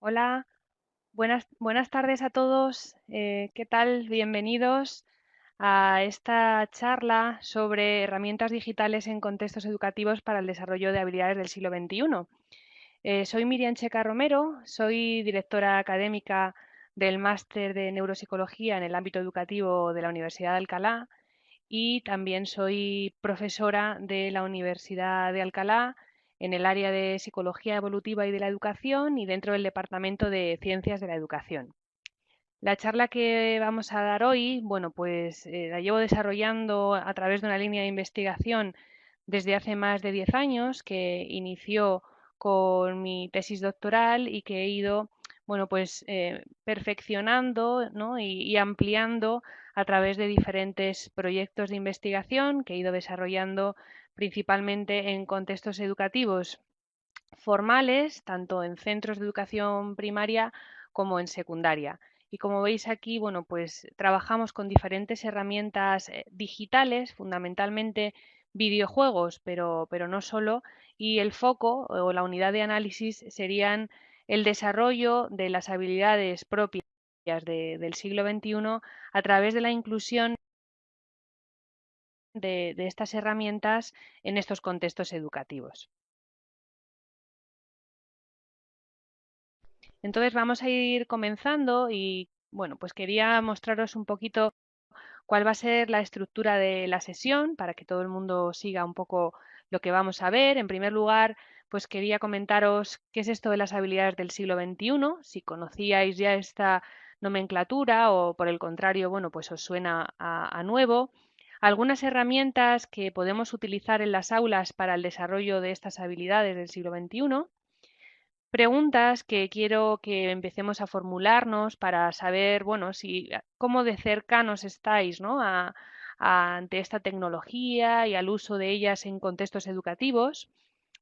Hola, buenas tardes a todos. ¿Qué tal? Bienvenidos a esta charla sobre herramientas digitales en contextos educativos para el desarrollo de habilidades del siglo XXI. Soy Miriam Checa Romero, soy directora académica del Máster de Neuropsicología en el ámbito educativo de la Universidad de Alcalá y también soy profesora de la Universidad de Alcalá en el área de Psicología Evolutiva y de la Educación y dentro del Departamento de Ciencias de la Educación. La charla que vamos a dar hoy, bueno, pues la llevo desarrollando a través de una línea de investigación desde hace más de 10 años que inició con mi tesis doctoral y que he ido, bueno, pues perfeccionando, ¿no? y ampliando a través de diferentes proyectos de investigación que he ido desarrollando principalmente en contextos educativos formales, tanto en centros de educación primaria como en secundaria. Y como veis aquí, bueno, pues trabajamos con diferentes herramientas digitales, fundamentalmente videojuegos, pero no solo, y el foco o la unidad de análisis serían el desarrollo de las habilidades propias del siglo XXI a través de la inclusión de estas herramientas en estos contextos educativos. Entonces vamos a ir comenzando y bueno, pues quería mostraros un poquito cuál va a ser la estructura de la sesión para que todo el mundo siga un poco lo que vamos a ver. En primer lugar, pues quería comentaros qué es esto de las habilidades del siglo XXI, si conocíais ya esta nomenclatura o por el contrario, bueno, pues os suena a nuevo. Algunas herramientas que podemos utilizar en las aulas para el desarrollo de estas habilidades del siglo XXI. Preguntas que quiero que empecemos a formularnos para saber, bueno, si cómo de cercanos estáis, ¿no? ante esta tecnología y al uso de ellas en contextos educativos.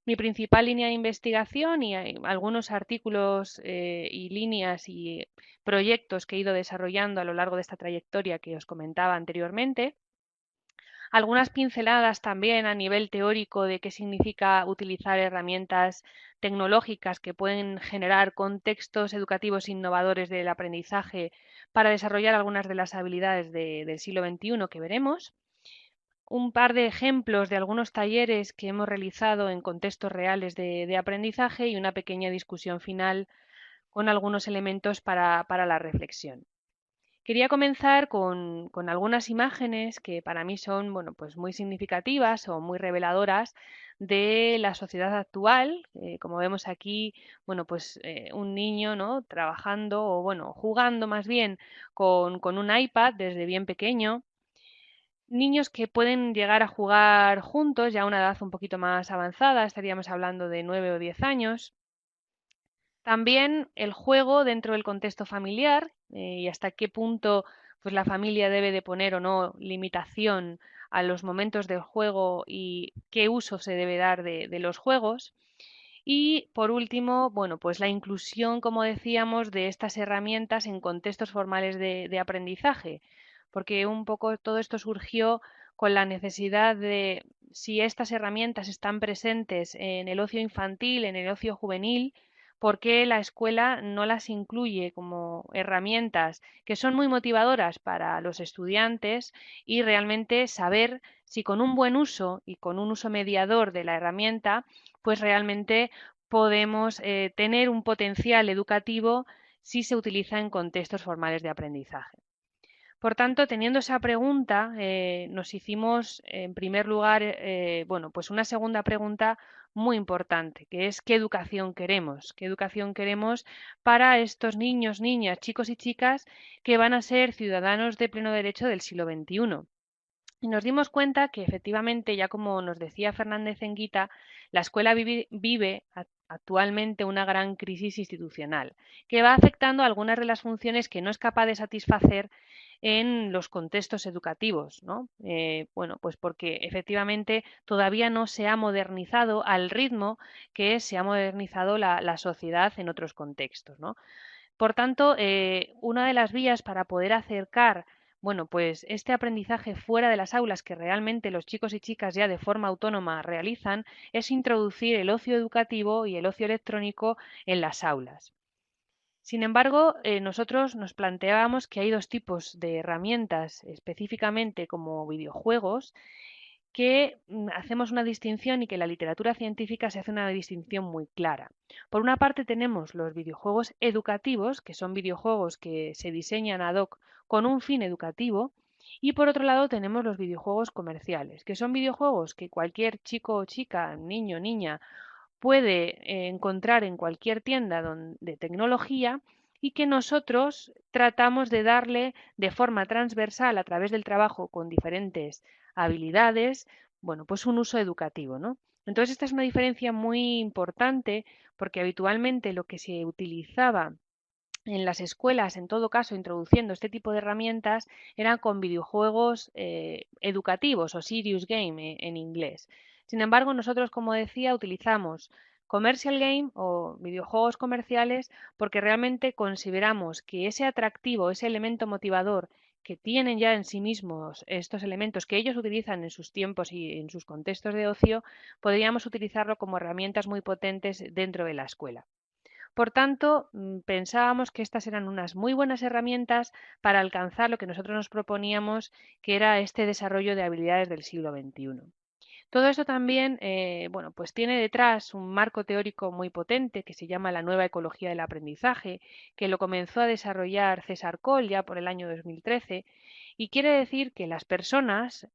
Mi principal línea de investigación y algunos artículos y líneas y proyectos que he ido desarrollando a lo largo de esta trayectoria que os comentaba anteriormente. Algunas pinceladas también a nivel teórico de qué significa utilizar herramientas tecnológicas que pueden generar contextos educativos innovadores del aprendizaje para desarrollar algunas de las habilidades del siglo XXI que veremos. Un par de ejemplos de algunos talleres que hemos realizado en contextos reales de aprendizaje y una pequeña discusión final con algunos elementos para la reflexión. Quería comenzar con algunas imágenes que para mí son, bueno, pues muy significativas o muy reveladoras de la sociedad actual. Como vemos aquí, bueno, pues un niño, ¿no? Trabajando o, bueno, jugando más bien con un iPad desde bien pequeño. Niños que pueden llegar a jugar juntos ya a una edad un poquito más avanzada, estaríamos hablando de 9 o 10 años. También el juego dentro del contexto familiar y hasta qué punto pues, la familia debe de poner o no limitación a los momentos del juego y qué uso se debe dar de los juegos. Y por último, bueno, pues la inclusión, como decíamos, de estas herramientas en contextos formales de aprendizaje, porque un poco todo esto surgió con la necesidad de si estas herramientas están presentes en el ocio infantil, en el ocio juvenil, ¿por qué la escuela no las incluye como herramientas que son muy motivadoras para los estudiantes y realmente saber si con un buen uso y con un uso mediador de la herramienta, pues realmente podemos tener un potencial educativo si se utiliza en contextos formales de aprendizaje? Por tanto, teniendo esa pregunta, nos hicimos, en primer lugar, bueno, pues una segunda pregunta muy importante, que es ¿qué educación queremos? ¿Qué educación queremos para estos niños, niñas, chicos y chicas que van a ser ciudadanos de pleno derecho del siglo XXI? Y nos dimos cuenta que efectivamente, ya como nos decía Fernández Enguita, la escuela vive actualmente una gran crisis institucional que va afectando algunas de las funciones que no es capaz de satisfacer en los contextos educativos, ¿no? Bueno, pues porque efectivamente todavía no se ha modernizado al ritmo que se ha modernizado la sociedad en otros contextos, ¿no? Por tanto, una de las vías para poder acercar, bueno, pues este aprendizaje fuera de las aulas que realmente los chicos y chicas ya de forma autónoma realizan es introducir el ocio educativo y el ocio electrónico en las aulas. Sin embargo, nosotros nos planteábamos que hay dos tipos de herramientas, específicamente como videojuegos, que hacemos una distinción y que en la literatura científica se hace una distinción muy clara. Por una parte tenemos los videojuegos educativos, que son videojuegos que se diseñan ad hoc con un fin educativo, y por otro lado tenemos los videojuegos comerciales, que son videojuegos que cualquier chico o chica, niño o niña puede encontrar en cualquier tienda de tecnología y que nosotros tratamos de darle de forma transversal a través del trabajo con diferentes habilidades, bueno, pues un uso educativo, ¿no? Entonces esta es una diferencia muy importante porque habitualmente lo que se utilizaba en las escuelas, en todo caso, introduciendo este tipo de herramientas, eran con videojuegos educativos o serious game en inglés. Sin embargo, nosotros, como decía, utilizamos commercial game o videojuegos comerciales porque realmente consideramos que ese atractivo, ese elemento motivador que tienen ya en sí mismos estos elementos que ellos utilizan en sus tiempos y en sus contextos de ocio, podríamos utilizarlo como herramientas muy potentes dentro de la escuela. Por tanto, pensábamos que estas eran unas muy buenas herramientas para alcanzar lo que nosotros nos proponíamos, que era este desarrollo de habilidades del siglo XXI. Todo esto también, bueno, pues tiene detrás un marco teórico muy potente que se llama la nueva ecología del aprendizaje, que lo comenzó a desarrollar César Coll ya por el año 2013, y quiere decir que las personas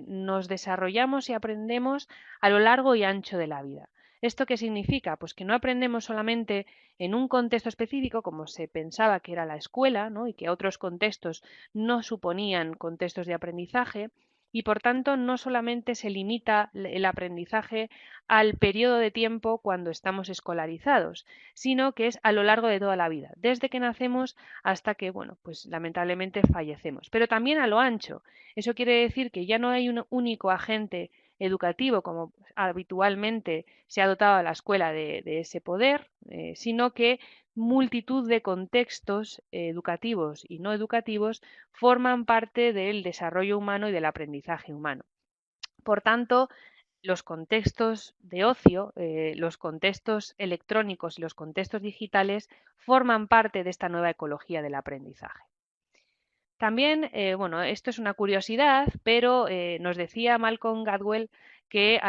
nos desarrollamos y aprendemos a lo largo y ancho de la vida. ¿Esto qué significa? Pues que no aprendemos solamente en un contexto específico, como se pensaba que era la escuela, ¿no? Y que otros contextos no suponían contextos de aprendizaje, y por tanto no solamente se limita el aprendizaje al periodo de tiempo cuando estamos escolarizados, sino que es a lo largo de toda la vida, desde que nacemos hasta que, bueno, pues lamentablemente fallecemos. Pero también a lo ancho. Eso quiere decir que ya no hay un único agente educativo, como habitualmente se ha dotado a la escuela de ese poder, sino que multitud de contextos educativos y no educativos forman parte del desarrollo humano y del aprendizaje humano. Por tanto, los contextos de ocio, los contextos electrónicos y los contextos digitales forman parte de esta nueva ecología del aprendizaje. También, bueno, esto es una curiosidad, pero nos decía Malcolm Gladwell que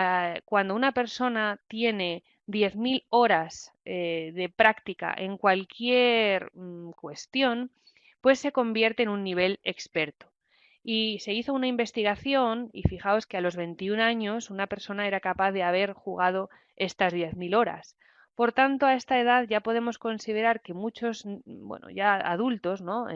cuando una persona tiene 10.000 horas de práctica en cualquier cuestión, pues se convierte en un nivel experto. Y se hizo una investigación y fijaos que a los 21 años una persona era capaz de haber jugado estas 10.000 horas. Por tanto, a esta edad ya podemos considerar que muchos, bueno, ya adultos, ¿no?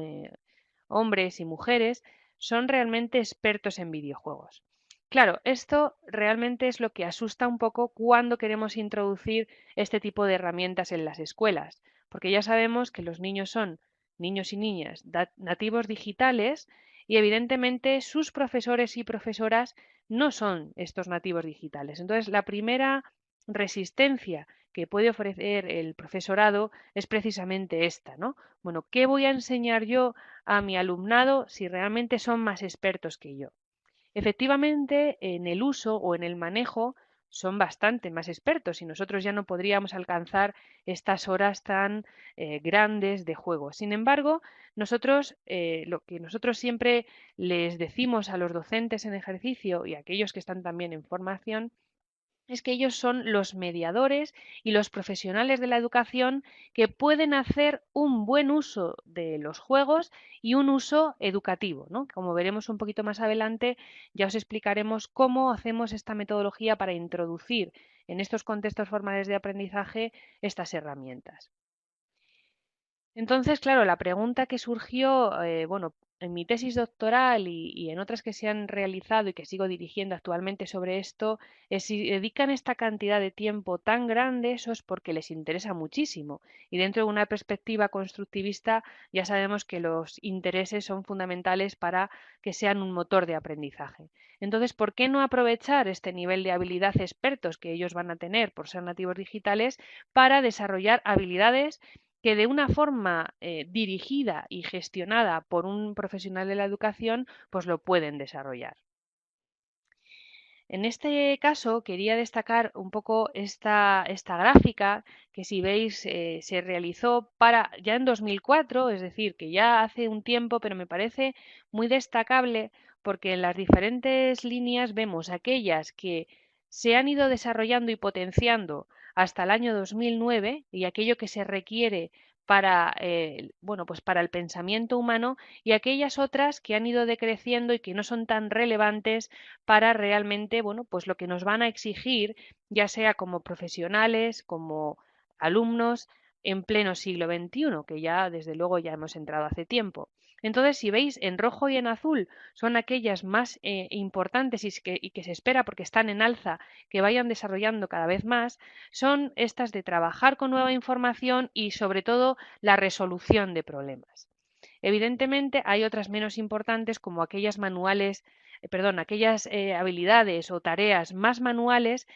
Hombres y mujeres, son realmente expertos en videojuegos. Claro, esto realmente es lo que asusta un poco cuando queremos introducir este tipo de herramientas en las escuelas, porque ya sabemos que los niños son niños y niñas nativos digitales y evidentemente sus profesores y profesoras no son estos nativos digitales. Entonces, la primera resistencia que puede ofrecer el profesorado es precisamente esta, ¿no? Bueno, ¿qué voy a enseñar yo a mi alumnado si realmente son más expertos que yo? Efectivamente, en el uso o en el manejo son bastante más expertos y nosotros ya no podríamos alcanzar estas horas tan grandes de juego. Sin embargo, nosotros, lo que nosotros siempre les decimos a los docentes en ejercicio y a aquellos que están también en formación, es que ellos son los mediadores y los profesionales de la educación que pueden hacer un buen uso de los juegos y un uso educativo, ¿no? Como veremos un poquito más adelante, ya os explicaremos cómo hacemos esta metodología para introducir en estos contextos formales de aprendizaje estas herramientas. Entonces, claro, la pregunta que surgió, bueno, en mi tesis doctoral y en otras que se han realizado y que sigo dirigiendo actualmente sobre esto, es si dedican esta cantidad de tiempo tan grande, eso es porque les interesa muchísimo. Y dentro de una perspectiva constructivista, ya sabemos que los intereses son fundamentales para que sean un motor de aprendizaje. Entonces, ¿por qué no aprovechar este nivel de habilidad expertos que ellos van a tener por ser nativos digitales para desarrollar habilidades que de una forma dirigida y gestionada por un profesional de la educación, pues lo pueden desarrollar? En este caso quería destacar un poco esta gráfica que, si veis, se realizó ya en 2004, es decir, que ya hace un tiempo, pero me parece muy destacable porque en las diferentes líneas vemos aquellas que se han ido desarrollando y potenciando hasta el año 2009 y aquello que se requiere para, bueno, pues para el pensamiento humano, y aquellas otras que han ido decreciendo y que no son tan relevantes para realmente, bueno, pues lo que nos van a exigir, ya sea como profesionales, como alumnos, en pleno siglo XXI, que ya desde luego ya hemos entrado hace tiempo. Entonces, si veis, en rojo y en azul son aquellas más importantes y que se espera, porque están en alza, que vayan desarrollando cada vez más, son estas de trabajar con nueva información y sobre todo la resolución de problemas. Evidentemente hay otras menos importantes, como aquellas aquellas habilidades o tareas más manuales,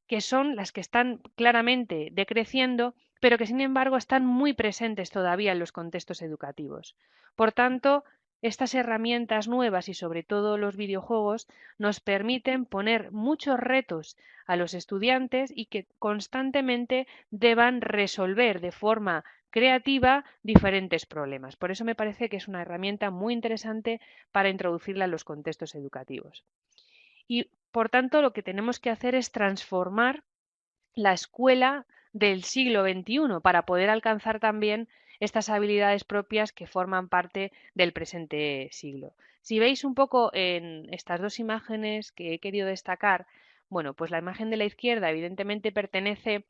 que son las que están claramente decreciendo, pero que sin embargo están muy presentes todavía en los contextos educativos. Por tanto, estas herramientas nuevas y sobre todo los videojuegos nos permiten poner muchos retos a los estudiantes y que constantemente deban resolver de forma creativa diferentes problemas. Por eso me parece que es una herramienta muy interesante para introducirla en los contextos educativos. Y por tanto, lo que tenemos que hacer es transformar la escuela del siglo XXI para poder alcanzar también estas habilidades propias que forman parte del presente siglo. Si veis un poco en estas dos imágenes que he querido destacar, bueno, pues la imagen de la izquierda evidentemente pertenece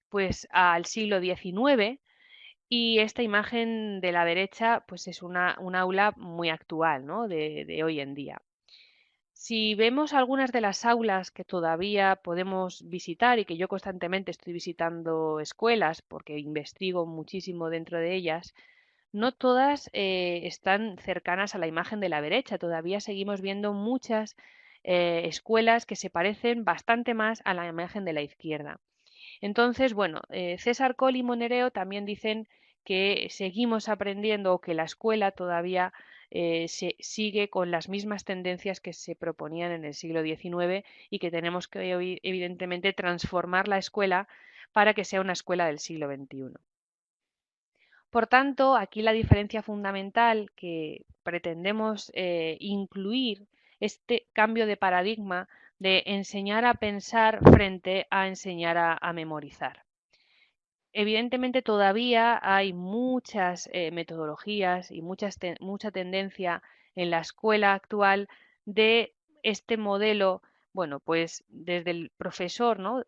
pues al siglo XIX, y esta imagen de la derecha pues es un aula muy actual, ¿no? de hoy en día. Si vemos algunas de las aulas que todavía podemos visitar, y que yo constantemente estoy visitando escuelas porque investigo muchísimo dentro de ellas, no todas están cercanas a la imagen de la derecha. Todavía seguimos viendo muchas escuelas que se parecen bastante más a la imagen de la izquierda. Entonces, bueno, César Coll y Monereo también dicen que seguimos aprendiendo, o que la escuela todavía se sigue con las mismas tendencias que se proponían en el siglo XIX, y que tenemos que hoy, evidentemente, transformar la escuela para que sea una escuela del siglo XXI. Por tanto, aquí la diferencia fundamental que pretendemos incluir, este cambio de paradigma de enseñar a pensar frente a enseñar a memorizar. Evidentemente todavía hay muchas metodologías y mucha tendencia en la escuela actual de este modelo, bueno, pues desde el profesor, ¿no?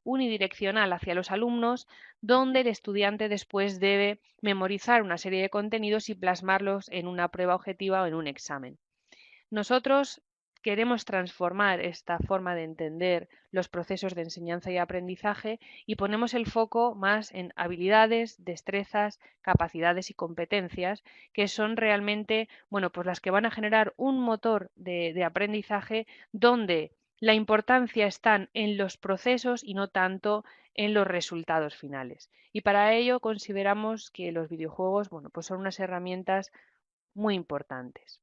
Unidireccional hacia los alumnos, donde el estudiante después debe memorizar una serie de contenidos y plasmarlos en una prueba objetiva o en un examen. Nosotros queremos transformar esta forma de entender los procesos de enseñanza y aprendizaje, y ponemos el foco más en habilidades, destrezas, capacidades y competencias, que son realmente, bueno, pues las que van a generar un motor de aprendizaje, donde la importancia está en los procesos y no tanto en los resultados finales. Y para ello consideramos que los videojuegos, bueno, pues son unas herramientas muy importantes.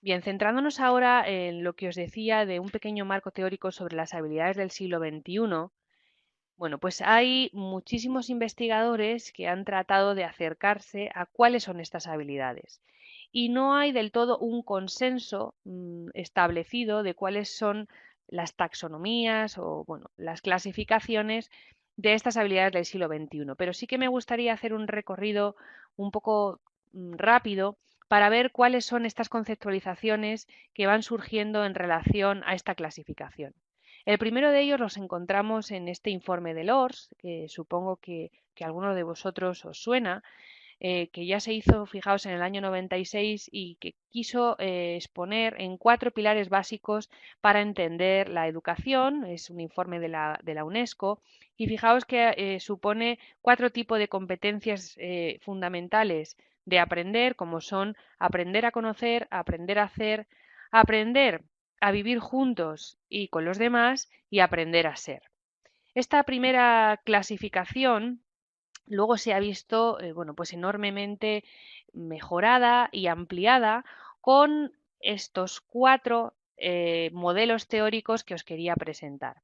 Bien, centrándonos ahora en lo que os decía de un pequeño marco teórico sobre las habilidades del siglo XXI, bueno, pues hay muchísimos investigadores que han tratado de acercarse a cuáles son estas habilidades. Y no hay del todo un consenso establecido de cuáles son las taxonomías o, bueno, las clasificaciones de estas habilidades del siglo XXI. Pero sí que me gustaría hacer un recorrido un poco rápido para ver cuáles son estas conceptualizaciones que van surgiendo en relación a esta clasificación. El primero de ellos los encontramos en este informe de LORS, que supongo que a alguno de vosotros os suena, que ya se hizo, fijaos, en el año 96, y que quiso exponer en 4 pilares básicos para entender la educación. Es un informe de la UNESCO, y fijaos que supone 4 tipos de competencias fundamentales de aprender, como son aprender a conocer, aprender a hacer, aprender a vivir juntos y con los demás, y aprender a ser. Esta primera clasificación luego se ha visto bueno, pues enormemente mejorada y ampliada con estos 4 modelos teóricos que os quería presentar.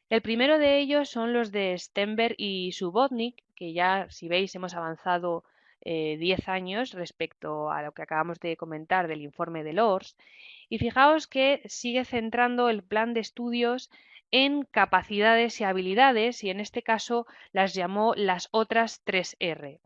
El primero de ellos son los de Stenberg y Subotnik, que ya, si veis, hemos avanzado 10 años respecto a lo que acabamos de comentar del informe de Loors. Y fijaos que sigue centrando el plan de estudios en capacidades y habilidades, y en este caso las llamó las otras 3R.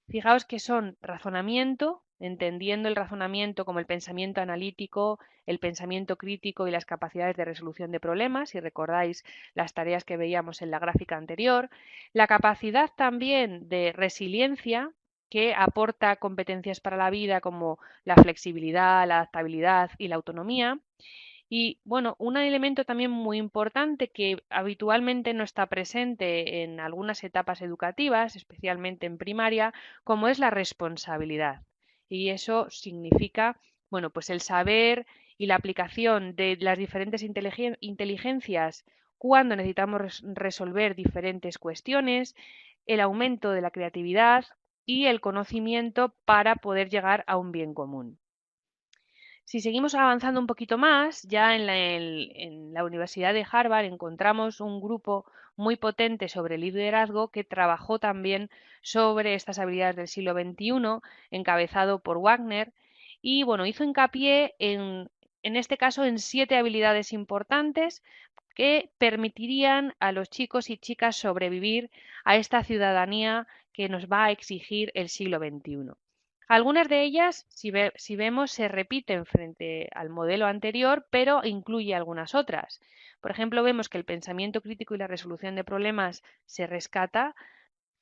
Fijaos que son razonamiento, entendiendo el razonamiento como el pensamiento analítico, el pensamiento crítico y las capacidades de resolución de problemas, si recordáis las tareas que veíamos en la gráfica anterior, la capacidad también de resiliencia, que aporta competencias para la vida como la flexibilidad, la adaptabilidad y la autonomía, y bueno, un elemento también muy importante que habitualmente no está presente en algunas etapas educativas, especialmente en primaria, como es la responsabilidad. Y eso significa, bueno, pues el saber y la aplicación de las diferentes inteligencias cuando necesitamos resolver diferentes cuestiones, el aumento de la creatividad y el conocimiento para poder llegar a un bien común. Si seguimos avanzando un poquito más, ya en la Universidad de Harvard encontramos un grupo muy potente sobre liderazgo que trabajó también sobre estas habilidades del siglo XXI, encabezado por Wagner, y bueno, hizo hincapié en este caso en 7 habilidades importantes que permitirían a los chicos y chicas sobrevivir a esta ciudadanía que nos va a exigir el siglo XXI. Algunas de ellas, si vemos, se repiten frente al modelo anterior, pero incluye algunas otras. Por ejemplo, vemos que el pensamiento crítico y la resolución de problemas se rescata,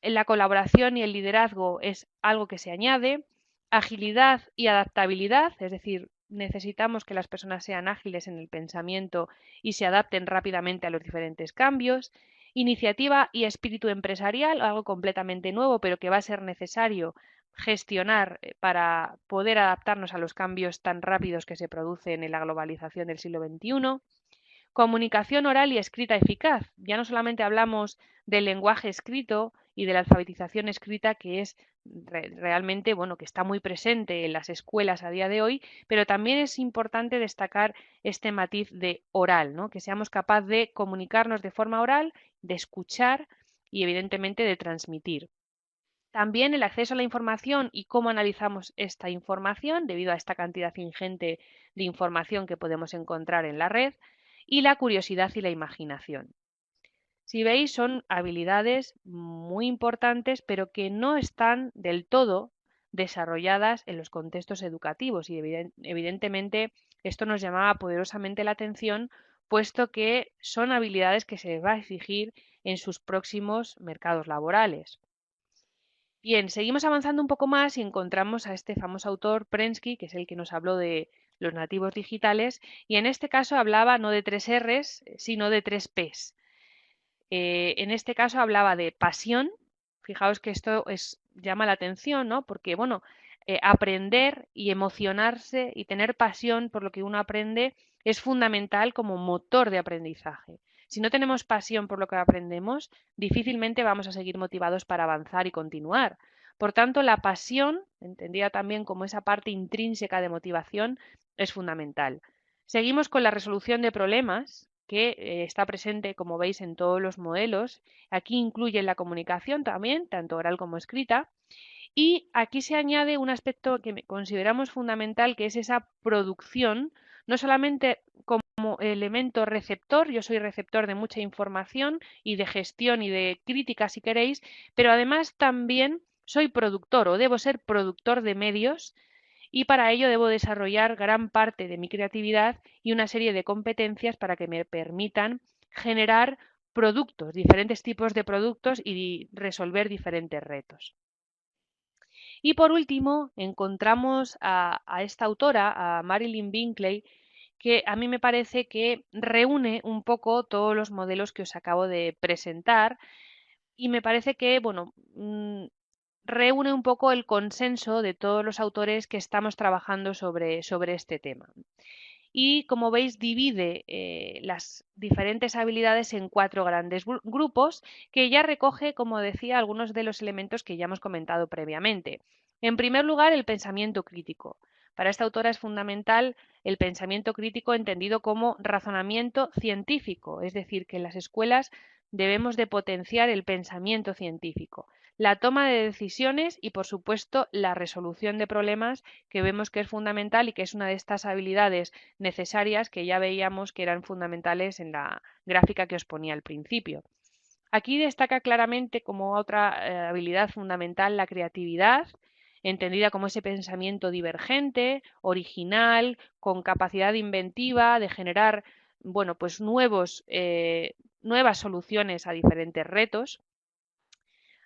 la colaboración y el liderazgo es algo que se añade, agilidad y adaptabilidad, es decir, necesitamos que las personas sean ágiles en el pensamiento y se adapten rápidamente a los diferentes cambios, iniciativa y espíritu empresarial, algo completamente nuevo, pero que va a ser necesario gestionar para poder adaptarnos a los cambios tan rápidos que se producen en la globalización del siglo XXI. Comunicación oral y escrita eficaz. Ya no solamente hablamos del lenguaje escrito y de la alfabetización escrita, que es realmente, bueno, que está muy presente en las escuelas a día de hoy, pero también es importante destacar este matiz de oral, ¿no? Que seamos capaces de comunicarnos de forma oral, de escuchar y evidentemente de transmitir. También el acceso a la información y cómo analizamos esta información debido a esta cantidad ingente de información que podemos encontrar en la red, y la curiosidad y la imaginación. Si veis, son habilidades muy importantes, pero que no están del todo desarrolladas en los contextos educativos, y evidentemente esto nos llamaba poderosamente la atención, puesto que son habilidades que se les va a exigir en sus próximos mercados laborales. Bien, seguimos avanzando un poco más y encontramos a este famoso autor Prensky, que es el que nos habló de los nativos digitales, y en este caso hablaba no de 3 Rs, sino de 3 Ps. En este caso hablaba de pasión. Fijaos que esto llama la atención, ¿no? Porque, bueno, aprender y emocionarse y tener pasión por lo que uno aprende es fundamental como motor de aprendizaje. Si no tenemos pasión por lo que aprendemos, difícilmente vamos a seguir motivados para avanzar y continuar. Por tanto, la pasión, entendida también como esa parte intrínseca de motivación, es fundamental. Seguimos con la resolución de problemas, que está presente, como veis, en todos los modelos. Aquí incluye la comunicación también, tanto oral como escrita. Y aquí se añade un aspecto que consideramos fundamental, que es esa producción, no solamente como elemento receptor, yo soy receptor de mucha información y de gestión y de crítica si queréis, pero además también soy productor o debo ser productor de medios, y para ello debo desarrollar gran parte de mi creatividad y una serie de competencias para que me permitan generar productos, diferentes tipos de productos y resolver diferentes retos. Y por último, encontramos a esta autora, a Marilyn Binkley, que a mí me parece que reúne un poco todos los modelos que os acabo de presentar, y me parece que, bueno, reúne un poco el consenso de todos los autores que estamos trabajando sobre este tema. Y como veis, divide las diferentes habilidades en 4 grandes grupos, que ya recoge, como decía, algunos de los elementos que ya hemos comentado previamente. En primer lugar, el pensamiento crítico. Para esta autora es fundamental el pensamiento crítico entendido como razonamiento científico, es decir, que en las escuelas debemos de potenciar el pensamiento científico, la toma de decisiones y, por supuesto, la resolución de problemas, que vemos que es fundamental y que es una de estas habilidades necesarias que ya veíamos que eran fundamentales en la gráfica que os ponía al principio. Aquí destaca claramente como otra habilidad fundamental la creatividad, entendida como ese pensamiento divergente, original, con capacidad inventiva de generar, bueno, pues nuevas soluciones a diferentes retos.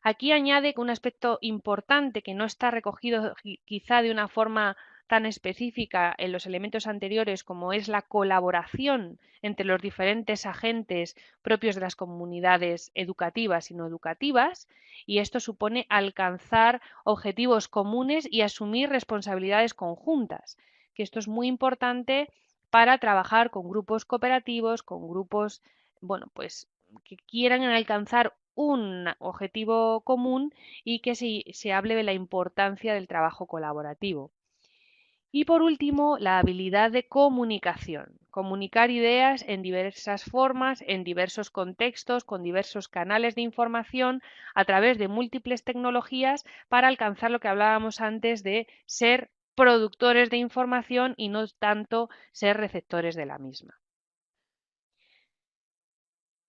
Aquí añade que un aspecto importante que no está recogido quizá de una forma tan específica en los elementos anteriores como es la colaboración entre los diferentes agentes propios de las comunidades educativas y no educativas, y esto supone alcanzar objetivos comunes y asumir responsabilidades conjuntas, que esto es muy importante para trabajar con grupos cooperativos, con grupos, bueno, pues que quieran alcanzar un objetivo común y que se hable de la importancia del trabajo colaborativo. Y por último, la habilidad de comunicación. Comunicar ideas en diversas formas, en diversos contextos, con diversos canales de información, a través de múltiples tecnologías para alcanzar lo que hablábamos antes de ser productores de información y no tanto ser receptores de la misma.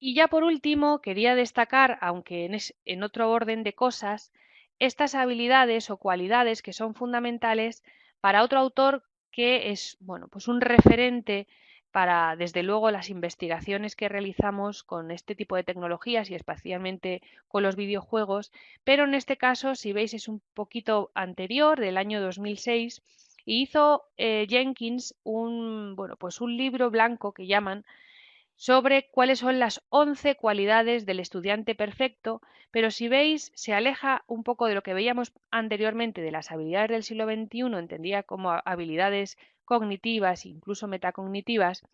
Y ya por último, quería destacar, aunque en otro orden de cosas, estas habilidades o cualidades que son fundamentales para otro autor que es, bueno, pues un referente para, desde luego, las investigaciones que realizamos con este tipo de tecnologías y especialmente con los videojuegos, pero en este caso, si veis, es un poquito anterior, del año 2006, y hizo Jenkins bueno, pues un libro blanco que llaman sobre cuáles son las 11 cualidades del estudiante perfecto, pero si veis, se aleja un poco de lo que veíamos anteriormente de las habilidades del siglo XXI, entendía como habilidades cognitivas, incluso metacognitivas,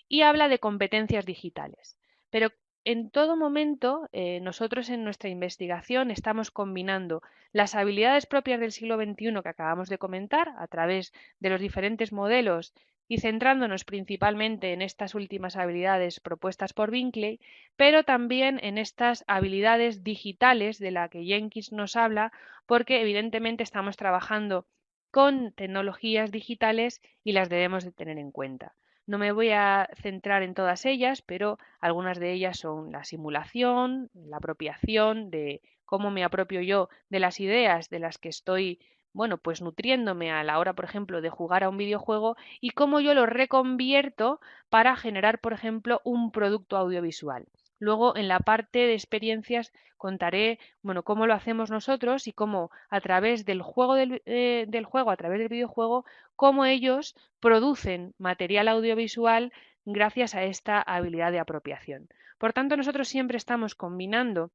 y habla de competencias digitales. Pero en todo momento, nosotros en nuestra investigación estamos combinando las habilidades propias del siglo XXI que acabamos de comentar a través de los diferentes modelos y centrándonos principalmente en estas últimas habilidades propuestas por Binkley, pero también en estas habilidades digitales de las que Jenkins nos habla, porque evidentemente estamos trabajando con tecnologías digitales y las debemos de tener en cuenta. No me voy a centrar en todas ellas, pero algunas de ellas son la simulación, la apropiación, de cómo me apropio yo de las ideas de las que estoy, bueno, pues nutriéndome a la hora, por ejemplo, de jugar a un videojuego y cómo yo lo reconvierto para generar, por ejemplo, un producto audiovisual. Luego, en la parte de experiencias, contaré, bueno, cómo lo hacemos nosotros y cómo a través del juego a través del videojuego, cómo ellos producen material audiovisual gracias a esta habilidad de apropiación. Por tanto, nosotros siempre estamos combinando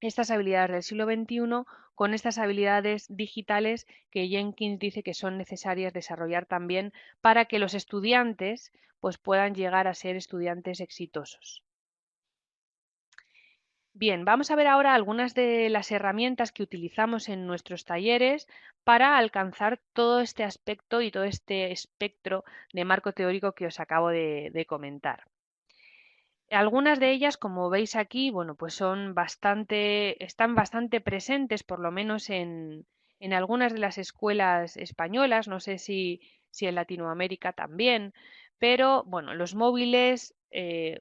estas habilidades del siglo XXI con estas habilidades digitales que Jenkins dice que son necesarias desarrollar también para que los estudiantes pues, puedan llegar a ser estudiantes exitosos. Bien, vamos a ver ahora algunas de las herramientas que utilizamos en nuestros talleres para alcanzar todo este aspecto y todo este espectro de marco teórico que os acabo de comentar. Algunas de ellas, como veis aquí, bueno, pues están bastante presentes, por lo menos en algunas de las escuelas españolas, no sé si en Latinoamérica también, pero bueno, los móviles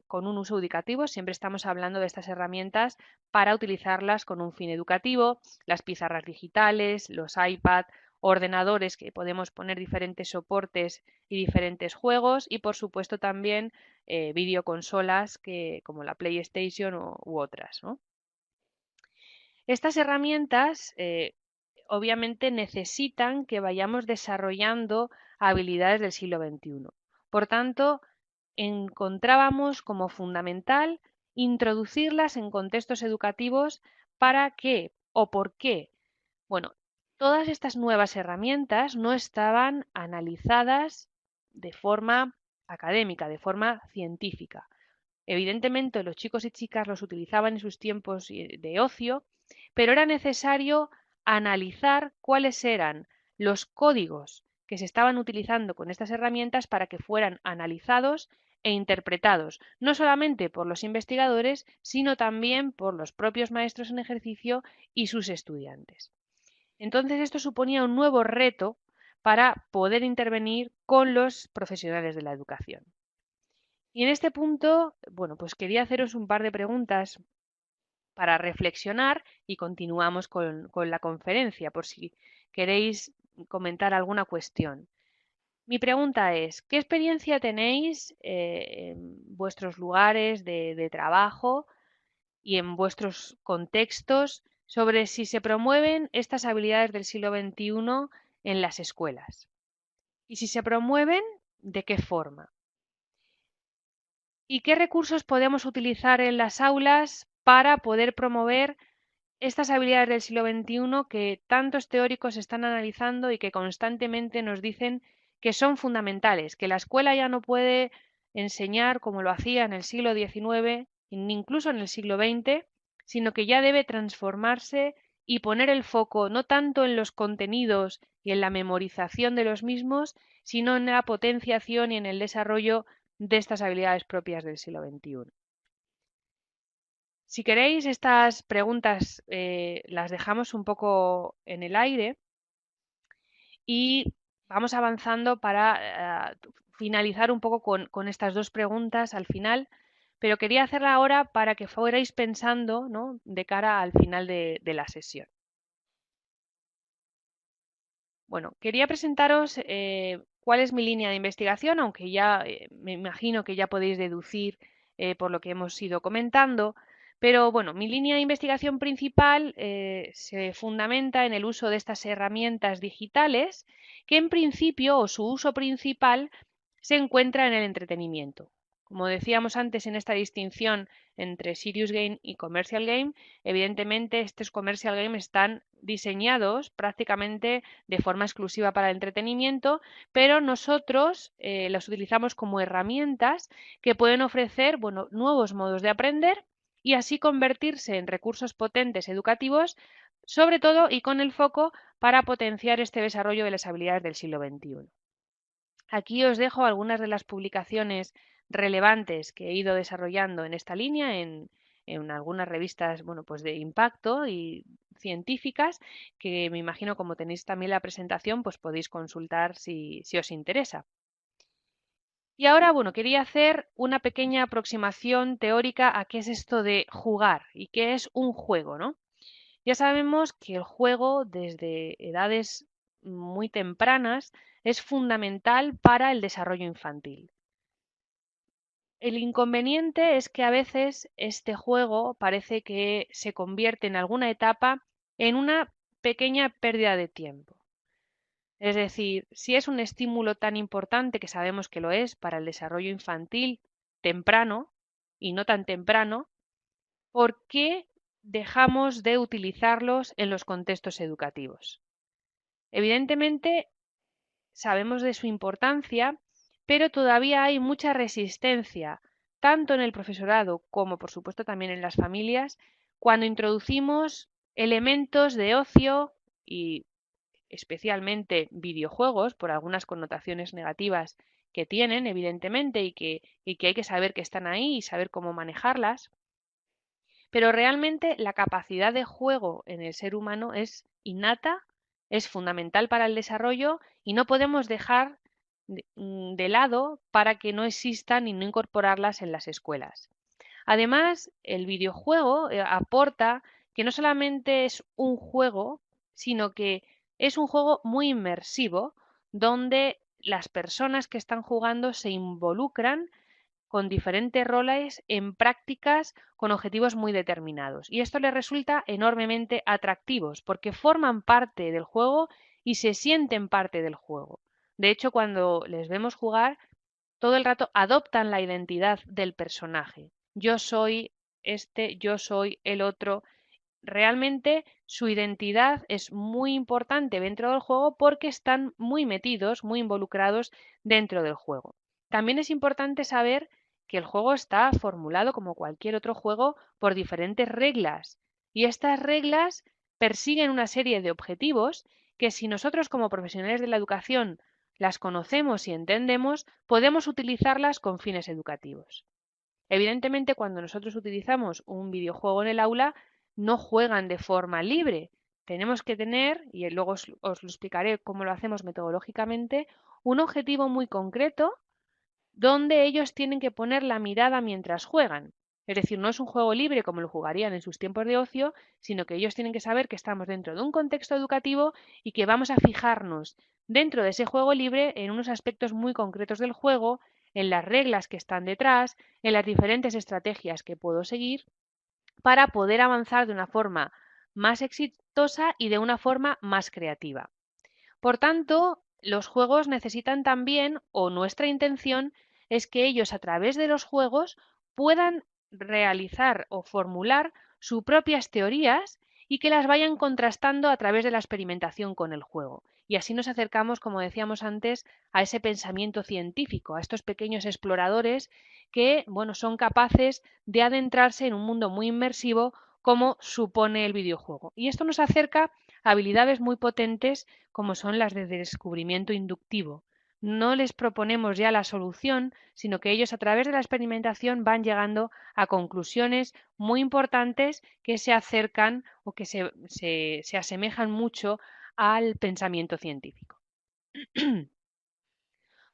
con un uso educativo, siempre estamos hablando de estas herramientas para utilizarlas con un fin educativo, las pizarras digitales, los iPad, ordenadores que podemos poner diferentes soportes y diferentes juegos y por supuesto también videoconsolas como la PlayStation u otras, ¿no? Estas herramientas obviamente necesitan que vayamos desarrollando habilidades del siglo XXI. Por tanto, encontrábamos como fundamental introducirlas en contextos educativos para que o por qué. Bueno, todas estas nuevas herramientas no estaban analizadas de forma académica, de forma científica. Evidentemente, los chicos y chicas los utilizaban en sus tiempos de ocio, pero era necesario analizar cuáles eran los códigos que se estaban utilizando con estas herramientas para que fueran analizados e interpretados, no solamente por los investigadores, sino también por los propios maestros en ejercicio y sus estudiantes. Entonces, esto suponía un nuevo reto para poder intervenir con los profesionales de la educación. Y en este punto, bueno, pues quería haceros un par de preguntas para reflexionar y continuamos con la conferencia por si queréis comentar alguna cuestión. Mi pregunta es, ¿qué experiencia tenéis en vuestros lugares de trabajo y en vuestros contextos sobre si se promueven estas habilidades del siglo XXI en las escuelas? Y si se promueven, ¿de qué forma? ¿Y qué recursos podemos utilizar en las aulas para poder promover estas habilidades del siglo XXI que tantos teóricos están analizando y que constantemente nos dicen que son fundamentales, que la escuela ya no puede enseñar como lo hacía en el siglo XIX, incluso en el siglo XX, sino que ya debe transformarse y poner el foco no tanto en los contenidos y en la memorización de los mismos, sino en la potenciación y en el desarrollo de estas habilidades propias del siglo XXI. Si queréis, estas preguntas las dejamos un poco en el aire y vamos avanzando para finalizar un poco con estas dos preguntas al final, pero quería hacerla ahora para que fuerais pensando, ¿no?, de cara al final de la sesión. Bueno, quería presentaros cuál es mi línea de investigación, aunque ya me imagino que ya podéis deducir por lo que hemos ido comentando. Pero bueno, mi línea de investigación principal se fundamenta en el uso de estas herramientas digitales, que en principio, o su uso principal, se encuentra en el entretenimiento. Como decíamos antes en esta distinción entre Serious Game y Commercial Game, evidentemente estos Commercial Games están diseñados prácticamente de forma exclusiva para el entretenimiento, pero nosotros los utilizamos como herramientas que pueden ofrecer, bueno, nuevos modos de aprender y así convertirse en recursos potentes educativos, sobre todo y con el foco para potenciar este desarrollo de las habilidades del siglo XXI. Aquí os dejo algunas de las publicaciones relevantes que he ido desarrollando en esta línea en algunas revistas, bueno, pues de impacto y científicas que me imagino, como tenéis también la presentación, pues podéis consultar si os interesa. Y ahora, bueno, quería hacer una pequeña aproximación teórica a qué es esto de jugar y qué es un juego, ¿no? Ya sabemos que el juego desde edades muy tempranas es fundamental para el desarrollo infantil. El inconveniente es que a veces este juego parece que se convierte en alguna etapa en una pequeña pérdida de tiempo. Es decir, si es un estímulo tan importante que sabemos que lo es para el desarrollo infantil temprano y no tan temprano, ¿por qué dejamos de utilizarlos en los contextos educativos? Evidentemente, sabemos de su importancia, pero todavía hay mucha resistencia, tanto en el profesorado como, por supuesto, también en las familias, cuando introducimos elementos de ocio y especialmente videojuegos, por algunas connotaciones negativas que tienen, evidentemente, y que hay que saber que están ahí y saber cómo manejarlas. Pero realmente la capacidad de juego en el ser humano es innata, es fundamental para el desarrollo y no podemos dejar de lado para que no existan y no incorporarlas en las escuelas. Además, el videojuego aporta que no solamente es un juego, sino que es un juego muy inmersivo, donde las personas que están jugando se involucran con diferentes roles en prácticas con objetivos muy determinados. Y esto les resulta enormemente atractivos porque forman parte del juego y se sienten parte del juego. De hecho, cuando les vemos jugar, todo el rato adoptan la identidad del personaje. Yo soy este, yo soy el otro. Realmente su identidad es muy importante dentro del juego porque están muy metidos, muy involucrados dentro del juego. También es importante saber que el juego está formulado como cualquier otro juego por diferentes reglas y estas reglas persiguen una serie de objetivos que si nosotros como profesionales de la educación las conocemos y entendemos, podemos utilizarlas con fines educativos. Evidentemente, cuando nosotros utilizamos un videojuego en el aula, no juegan de forma libre. Tenemos que tener, y luego os lo explicaré cómo lo hacemos metodológicamente, un objetivo muy concreto donde ellos tienen que poner la mirada mientras juegan. Es decir, no es un juego libre como lo jugarían en sus tiempos de ocio, sino que ellos tienen que saber que estamos dentro de un contexto educativo y que vamos a fijarnos dentro de ese juego libre en unos aspectos muy concretos del juego, en las reglas que están detrás, en las diferentes estrategias que puedo seguir para poder avanzar de una forma más exitosa y de una forma más creativa. Por tanto, los juegos necesitan también, o nuestra intención, es que ellos a través de los juegos puedan realizar o formular sus propias teorías y que las vayan contrastando a través de la experimentación con el juego. Y así nos acercamos, como decíamos antes, a ese pensamiento científico, a estos pequeños exploradores que, bueno, son capaces de adentrarse en un mundo muy inmersivo como supone el videojuego. Y esto nos acerca a habilidades muy potentes como son las de descubrimiento inductivo. No les proponemos ya la solución, sino que ellos a través de la experimentación van llegando a conclusiones muy importantes que se acercan o que se asemejan mucho al pensamiento científico.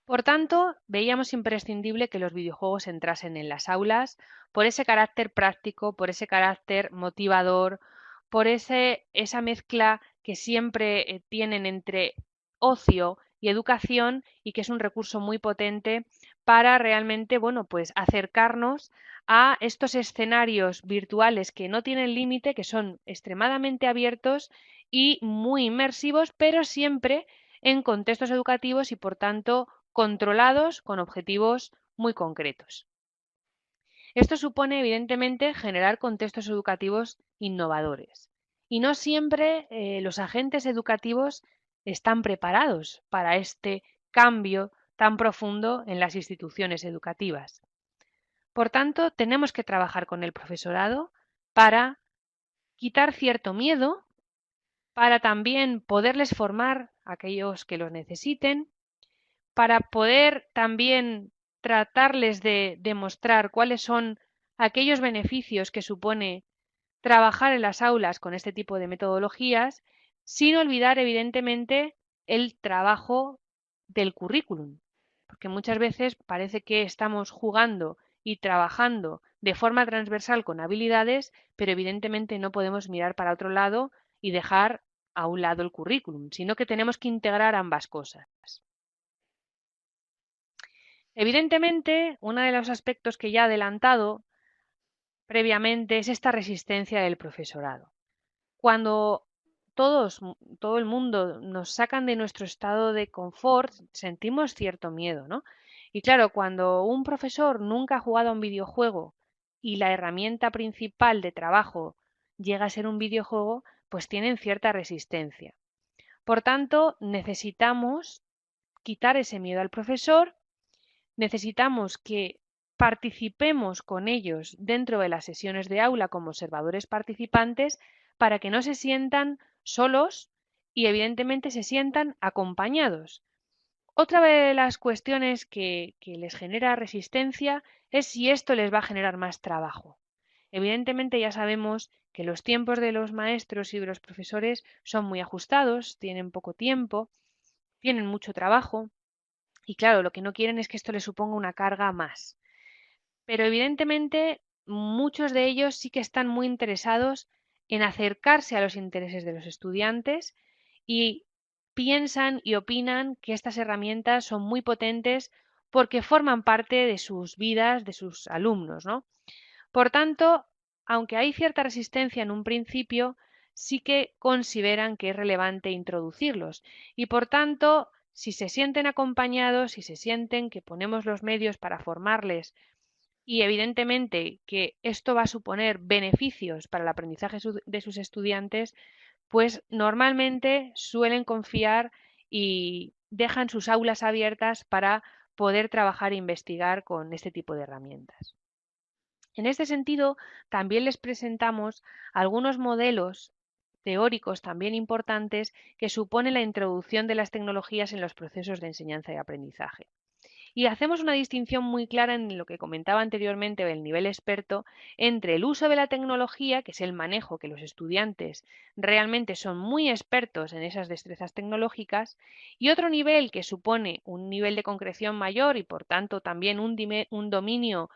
Por tanto, veíamos imprescindible que los videojuegos entrasen en las aulas por ese carácter práctico, por ese carácter motivador, por esa mezcla que siempre tienen entre ocio y educación y que es un recurso muy potente para realmente, bueno, pues acercarnos a estos escenarios virtuales que no tienen límite, que son extremadamente abiertos y muy inmersivos, pero siempre en contextos educativos y por tanto controlados con objetivos muy concretos. Esto supone, evidentemente, generar contextos educativos innovadores. Y no siempre los agentes educativos están preparados para este cambio tan profundo en las instituciones educativas. Por tanto, tenemos que trabajar con el profesorado para quitar cierto miedo, para también poderles formar a aquellos que los necesiten, para poder también tratarles de demostrar cuáles son aquellos beneficios que supone trabajar en las aulas con este tipo de metodologías, sin olvidar, evidentemente, el trabajo del currículum, porque muchas veces parece que estamos jugando y trabajando de forma transversal con habilidades, pero evidentemente no podemos mirar para otro lado y dejar a un lado el currículum, sino que tenemos que integrar ambas cosas. Evidentemente, uno de los aspectos que ya he adelantado previamente es esta resistencia del profesorado. Cuando todo el mundo nos sacan de nuestro estado de confort, sentimos cierto miedo, ¿no? Y claro, cuando un profesor nunca ha jugado a un videojuego y la herramienta principal de trabajo llega a ser un videojuego, pues tienen cierta resistencia. Por tanto, necesitamos quitar ese miedo al profesor. Necesitamos que participemos con ellos dentro de las sesiones de aula como observadores participantes para que no se sientan solos y evidentemente se sientan acompañados. Otra de las cuestiones que les genera resistencia es si esto les va a generar más trabajo. Evidentemente ya sabemos que los tiempos de los maestros y de los profesores son muy ajustados, tienen poco tiempo, tienen mucho trabajo y claro, lo que no quieren es que esto les suponga una carga más. Pero evidentemente muchos de ellos sí que están muy interesados en acercarse a los intereses de los estudiantes y piensan y opinan que estas herramientas son muy potentes porque forman parte de sus vidas, de sus alumnos, ¿no? Por tanto, aunque hay cierta resistencia en un principio, sí que consideran que es relevante introducirlos y por tanto, si se sienten acompañados, si se sienten que ponemos los medios para formarles y evidentemente que esto va a suponer beneficios para el aprendizaje de sus estudiantes, pues normalmente suelen confiar y dejan sus aulas abiertas para poder trabajar e investigar con este tipo de herramientas. En este sentido, también les presentamos algunos modelos teóricos también importantes que supone la introducción de las tecnologías en los procesos de enseñanza y aprendizaje. Y hacemos una distinción muy clara en lo que comentaba anteriormente del nivel experto entre el uso de la tecnología, que es el manejo que los estudiantes realmente son muy expertos en esas destrezas tecnológicas, y otro nivel que supone un nivel de concreción mayor y por tanto también un dominio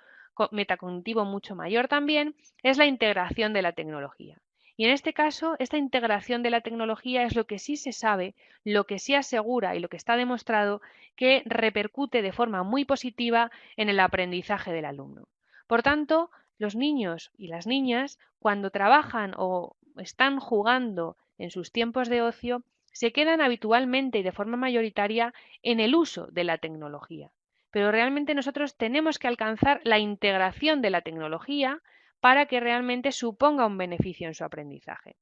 metacognitivo mucho mayor también, es la integración de la tecnología. Y en este caso, esta integración de la tecnología es lo que sí se sabe, lo que sí asegura y lo que está demostrado que repercute de forma muy positiva en el aprendizaje del alumno. Por tanto, los niños y las niñas, cuando trabajan o están jugando en sus tiempos de ocio, se quedan habitualmente y de forma mayoritaria en el uso de la tecnología. Pero realmente nosotros tenemos que alcanzar la integración de la tecnología para que realmente suponga un beneficio en su aprendizaje.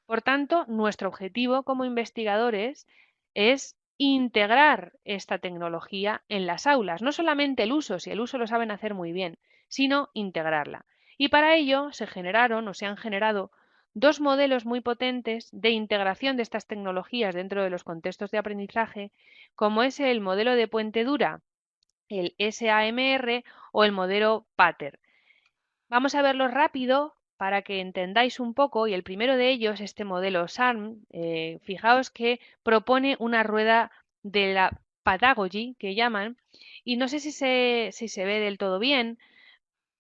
Por tanto, nuestro objetivo como investigadores es integrar esta tecnología en las aulas, no solamente el uso, si el uso lo saben hacer muy bien, sino integrarla. Y para ello se generaron o se han generado dos modelos muy potentes de integración de estas tecnologías dentro de los contextos de aprendizaje, como es el modelo de puente dura, el SAMR o el modelo PATER. Vamos a verlo rápido para que entendáis un poco, y el primero de ellos, este modelo SARM, fijaos que propone una rueda de la pedagogy, que llaman, y no sé si se ve del todo bien,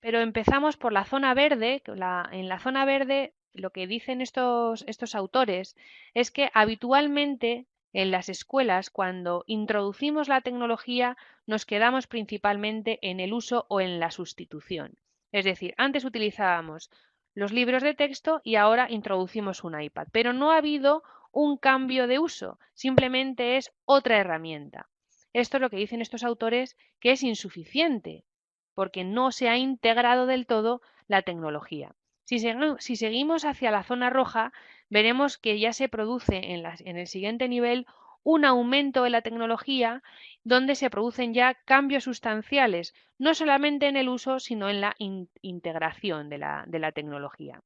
pero empezamos por la zona verde. En la zona verde lo que dicen estos autores es que habitualmente en las escuelas, cuando introducimos la tecnología, nos quedamos principalmente en el uso o en la sustitución. Es decir, antes utilizábamos los libros de texto y ahora introducimos un iPad, pero no ha habido un cambio de uso, simplemente es otra herramienta. Esto es lo que dicen estos autores, que es insuficiente, porque no se ha integrado del todo la tecnología. Si seguimos hacia la zona roja, veremos que ya se produce en el siguiente nivel un aumento de la tecnología donde se producen ya cambios sustanciales, no solamente en el uso, sino en la integración de la tecnología.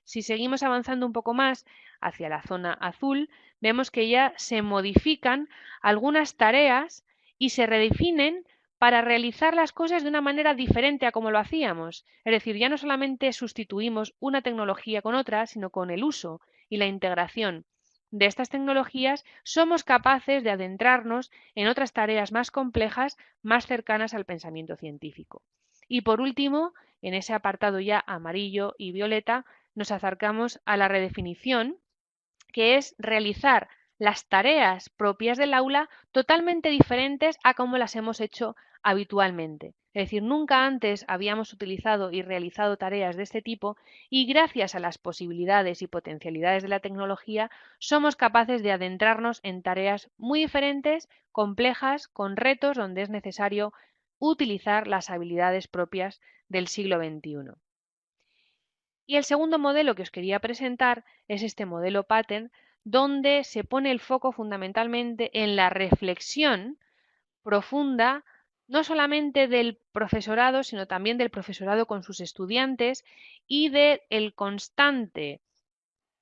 Si seguimos avanzando un poco más hacia la zona azul, vemos que ya se modifican algunas tareas y se redefinen para realizar las cosas de una manera diferente a como lo hacíamos. Es decir, ya no solamente sustituimos una tecnología con otra, sino con el uso y la integración de estas tecnologías somos capaces de adentrarnos en otras tareas más complejas, más cercanas al pensamiento científico. Y por último, en ese apartado ya amarillo y violeta, nos acercamos a la redefinición, que es realizar las tareas propias del aula totalmente diferentes a como las hemos hecho habitualmente. Es decir, nunca antes habíamos utilizado y realizado tareas de este tipo y gracias a las posibilidades y potencialidades de la tecnología somos capaces de adentrarnos en tareas muy diferentes, complejas, con retos donde es necesario utilizar las habilidades propias del siglo XXI. Y el segundo modelo que os quería presentar es este modelo Pattern, donde se pone el foco fundamentalmente en la reflexión profunda, no solamente del profesorado, sino también del profesorado con sus estudiantes y de el constante,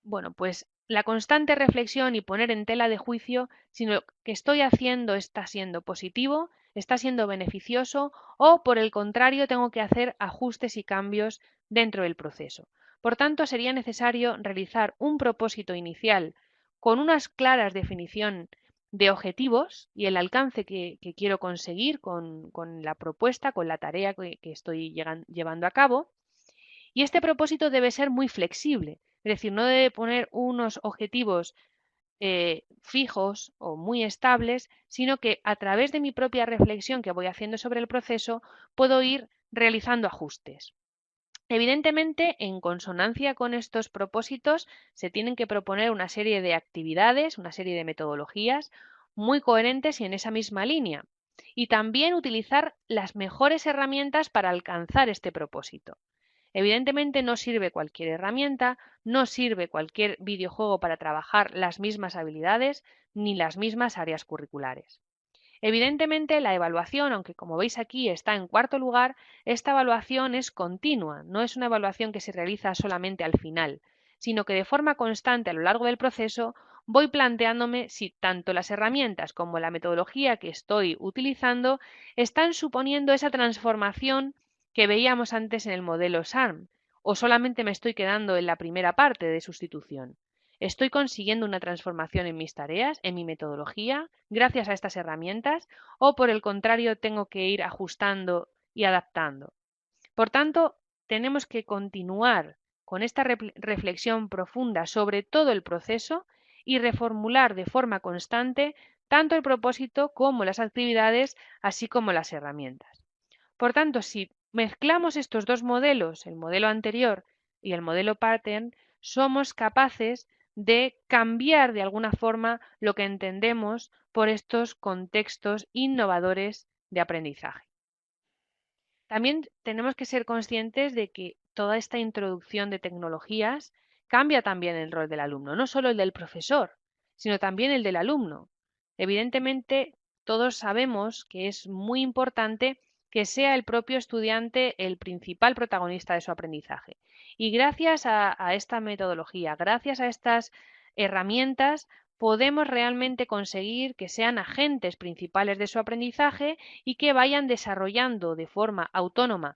bueno, pues la constante reflexión y poner en tela de juicio si lo que estoy haciendo está siendo positivo, está siendo beneficioso o, por el contrario, tengo que hacer ajustes y cambios dentro del proceso. Por tanto, sería necesario realizar un propósito inicial con unas claras definición de objetivos y el alcance que quiero conseguir con la propuesta, con la tarea que estoy llevando a cabo. Y este propósito debe ser muy flexible, es decir, no debe poner unos objetivos fijos o muy estables, sino que a través de mi propia reflexión que voy haciendo sobre el proceso, puedo ir realizando ajustes. Evidentemente, en consonancia con estos propósitos, se tienen que proponer una serie de actividades, una serie de metodologías muy coherentes y en esa misma línea. Y también utilizar las mejores herramientas para alcanzar este propósito. Evidentemente no sirve cualquier herramienta, no sirve cualquier videojuego para trabajar las mismas habilidades ni las mismas áreas curriculares. Evidentemente, la evaluación, aunque como veis aquí está en cuarto lugar, esta evaluación es continua, no es una evaluación que se realiza solamente al final, sino que de forma constante a lo largo del proceso voy planteándome si tanto las herramientas como la metodología que estoy utilizando están suponiendo esa transformación que veíamos antes en el modelo SARM, o solamente me estoy quedando en la primera parte de sustitución. ¿Estoy consiguiendo una transformación en mis tareas, en mi metodología, gracias a estas herramientas, o por el contrario tengo que ir ajustando y adaptando? Por tanto, tenemos que continuar con esta reflexión profunda sobre todo el proceso y reformular de forma constante tanto el propósito como las actividades, así como las herramientas. Por tanto, si mezclamos estos dos modelos, el modelo anterior y el modelo pattern, somos capaces de cambiar de alguna forma lo que entendemos por estos contextos innovadores de aprendizaje. También tenemos que ser conscientes de que toda esta introducción de tecnologías cambia también el rol del alumno, no solo el del profesor, sino también el del alumno. Evidentemente, todos sabemos que es muy importante que sea el propio estudiante el principal protagonista de su aprendizaje. Y gracias a esta metodología, gracias a estas herramientas, podemos realmente conseguir que sean agentes principales de su aprendizaje y que vayan desarrollando de forma autónoma,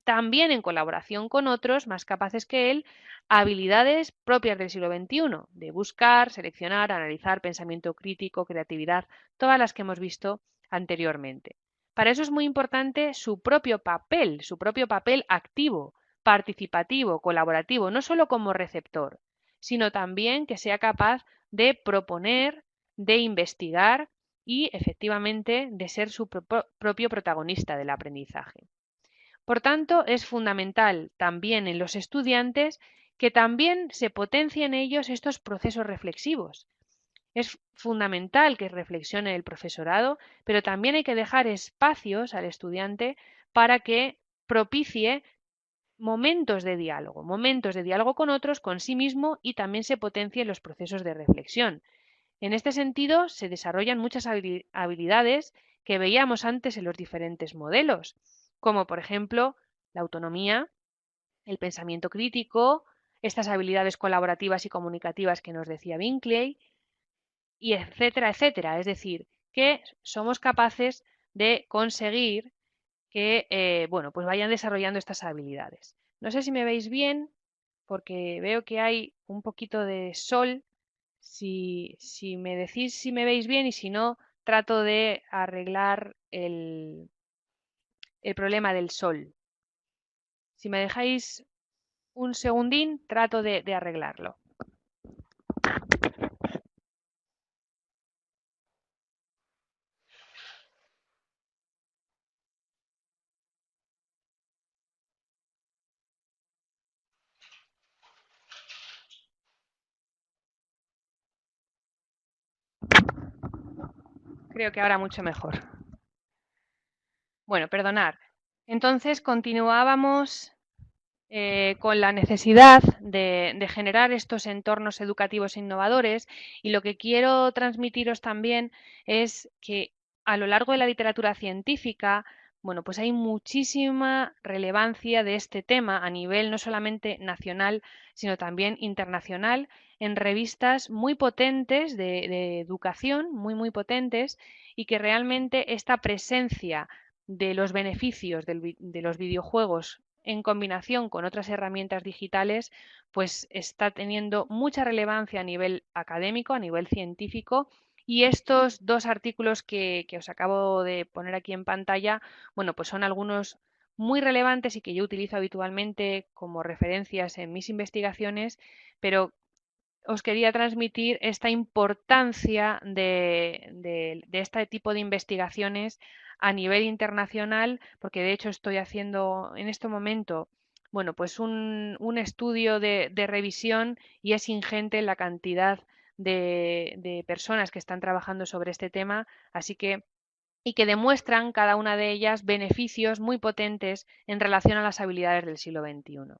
también en colaboración con otros más capaces que él, habilidades propias del siglo XXI, de buscar, seleccionar, analizar, pensamiento crítico, creatividad, todas las que hemos visto anteriormente. Para eso es muy importante su propio papel activo, participativo, colaborativo, no solo como receptor, sino también que sea capaz de proponer, de investigar y efectivamente de ser su propio protagonista del aprendizaje. Por tanto, es fundamental también en los estudiantes que también se potencien en ellos estos procesos reflexivos. Es fundamental que reflexione el profesorado, pero también hay que dejar espacios al estudiante para que propicie momentos de diálogo con otros, con sí mismo y también se potencien los procesos de reflexión. En este sentido, se desarrollan muchas habilidades que veíamos antes en los diferentes modelos, como por ejemplo la autonomía, el pensamiento crítico, estas habilidades colaborativas y comunicativas que nos decía Binkley, y etcétera, etcétera. Es decir, que somos capaces de conseguir que bueno, pues vayan desarrollando estas habilidades. No sé si me veis bien, porque veo que hay un poquito de sol. Si me decís si me veis bien y si no, trato de arreglar el problema del sol. Si me dejáis un segundín, trato de arreglarlo. Creo que ahora mucho mejor. Bueno, perdonad. Entonces continuábamos con la necesidad de generar estos entornos educativos innovadores y lo que quiero transmitiros también es que a lo largo de la literatura científica, bueno, pues hay muchísima relevancia de este tema a nivel no solamente nacional, sino también internacional, en revistas muy potentes de educación, muy potentes, y que realmente esta presencia de los beneficios de los videojuegos en combinación con otras herramientas digitales, pues está teniendo mucha relevancia a nivel académico, a nivel científico. Y estos dos artículos que os acabo de poner aquí en pantalla, bueno, pues son algunos muy relevantes y que yo utilizo habitualmente como referencias en mis investigaciones, pero os quería transmitir esta importancia de este tipo de investigaciones a nivel internacional, porque de hecho estoy haciendo en este momento, bueno, pues un estudio de revisión y es ingente la cantidad de personas que están trabajando sobre este tema, así que y que demuestran cada una de ellas beneficios muy potentes en relación a las habilidades del siglo XXI.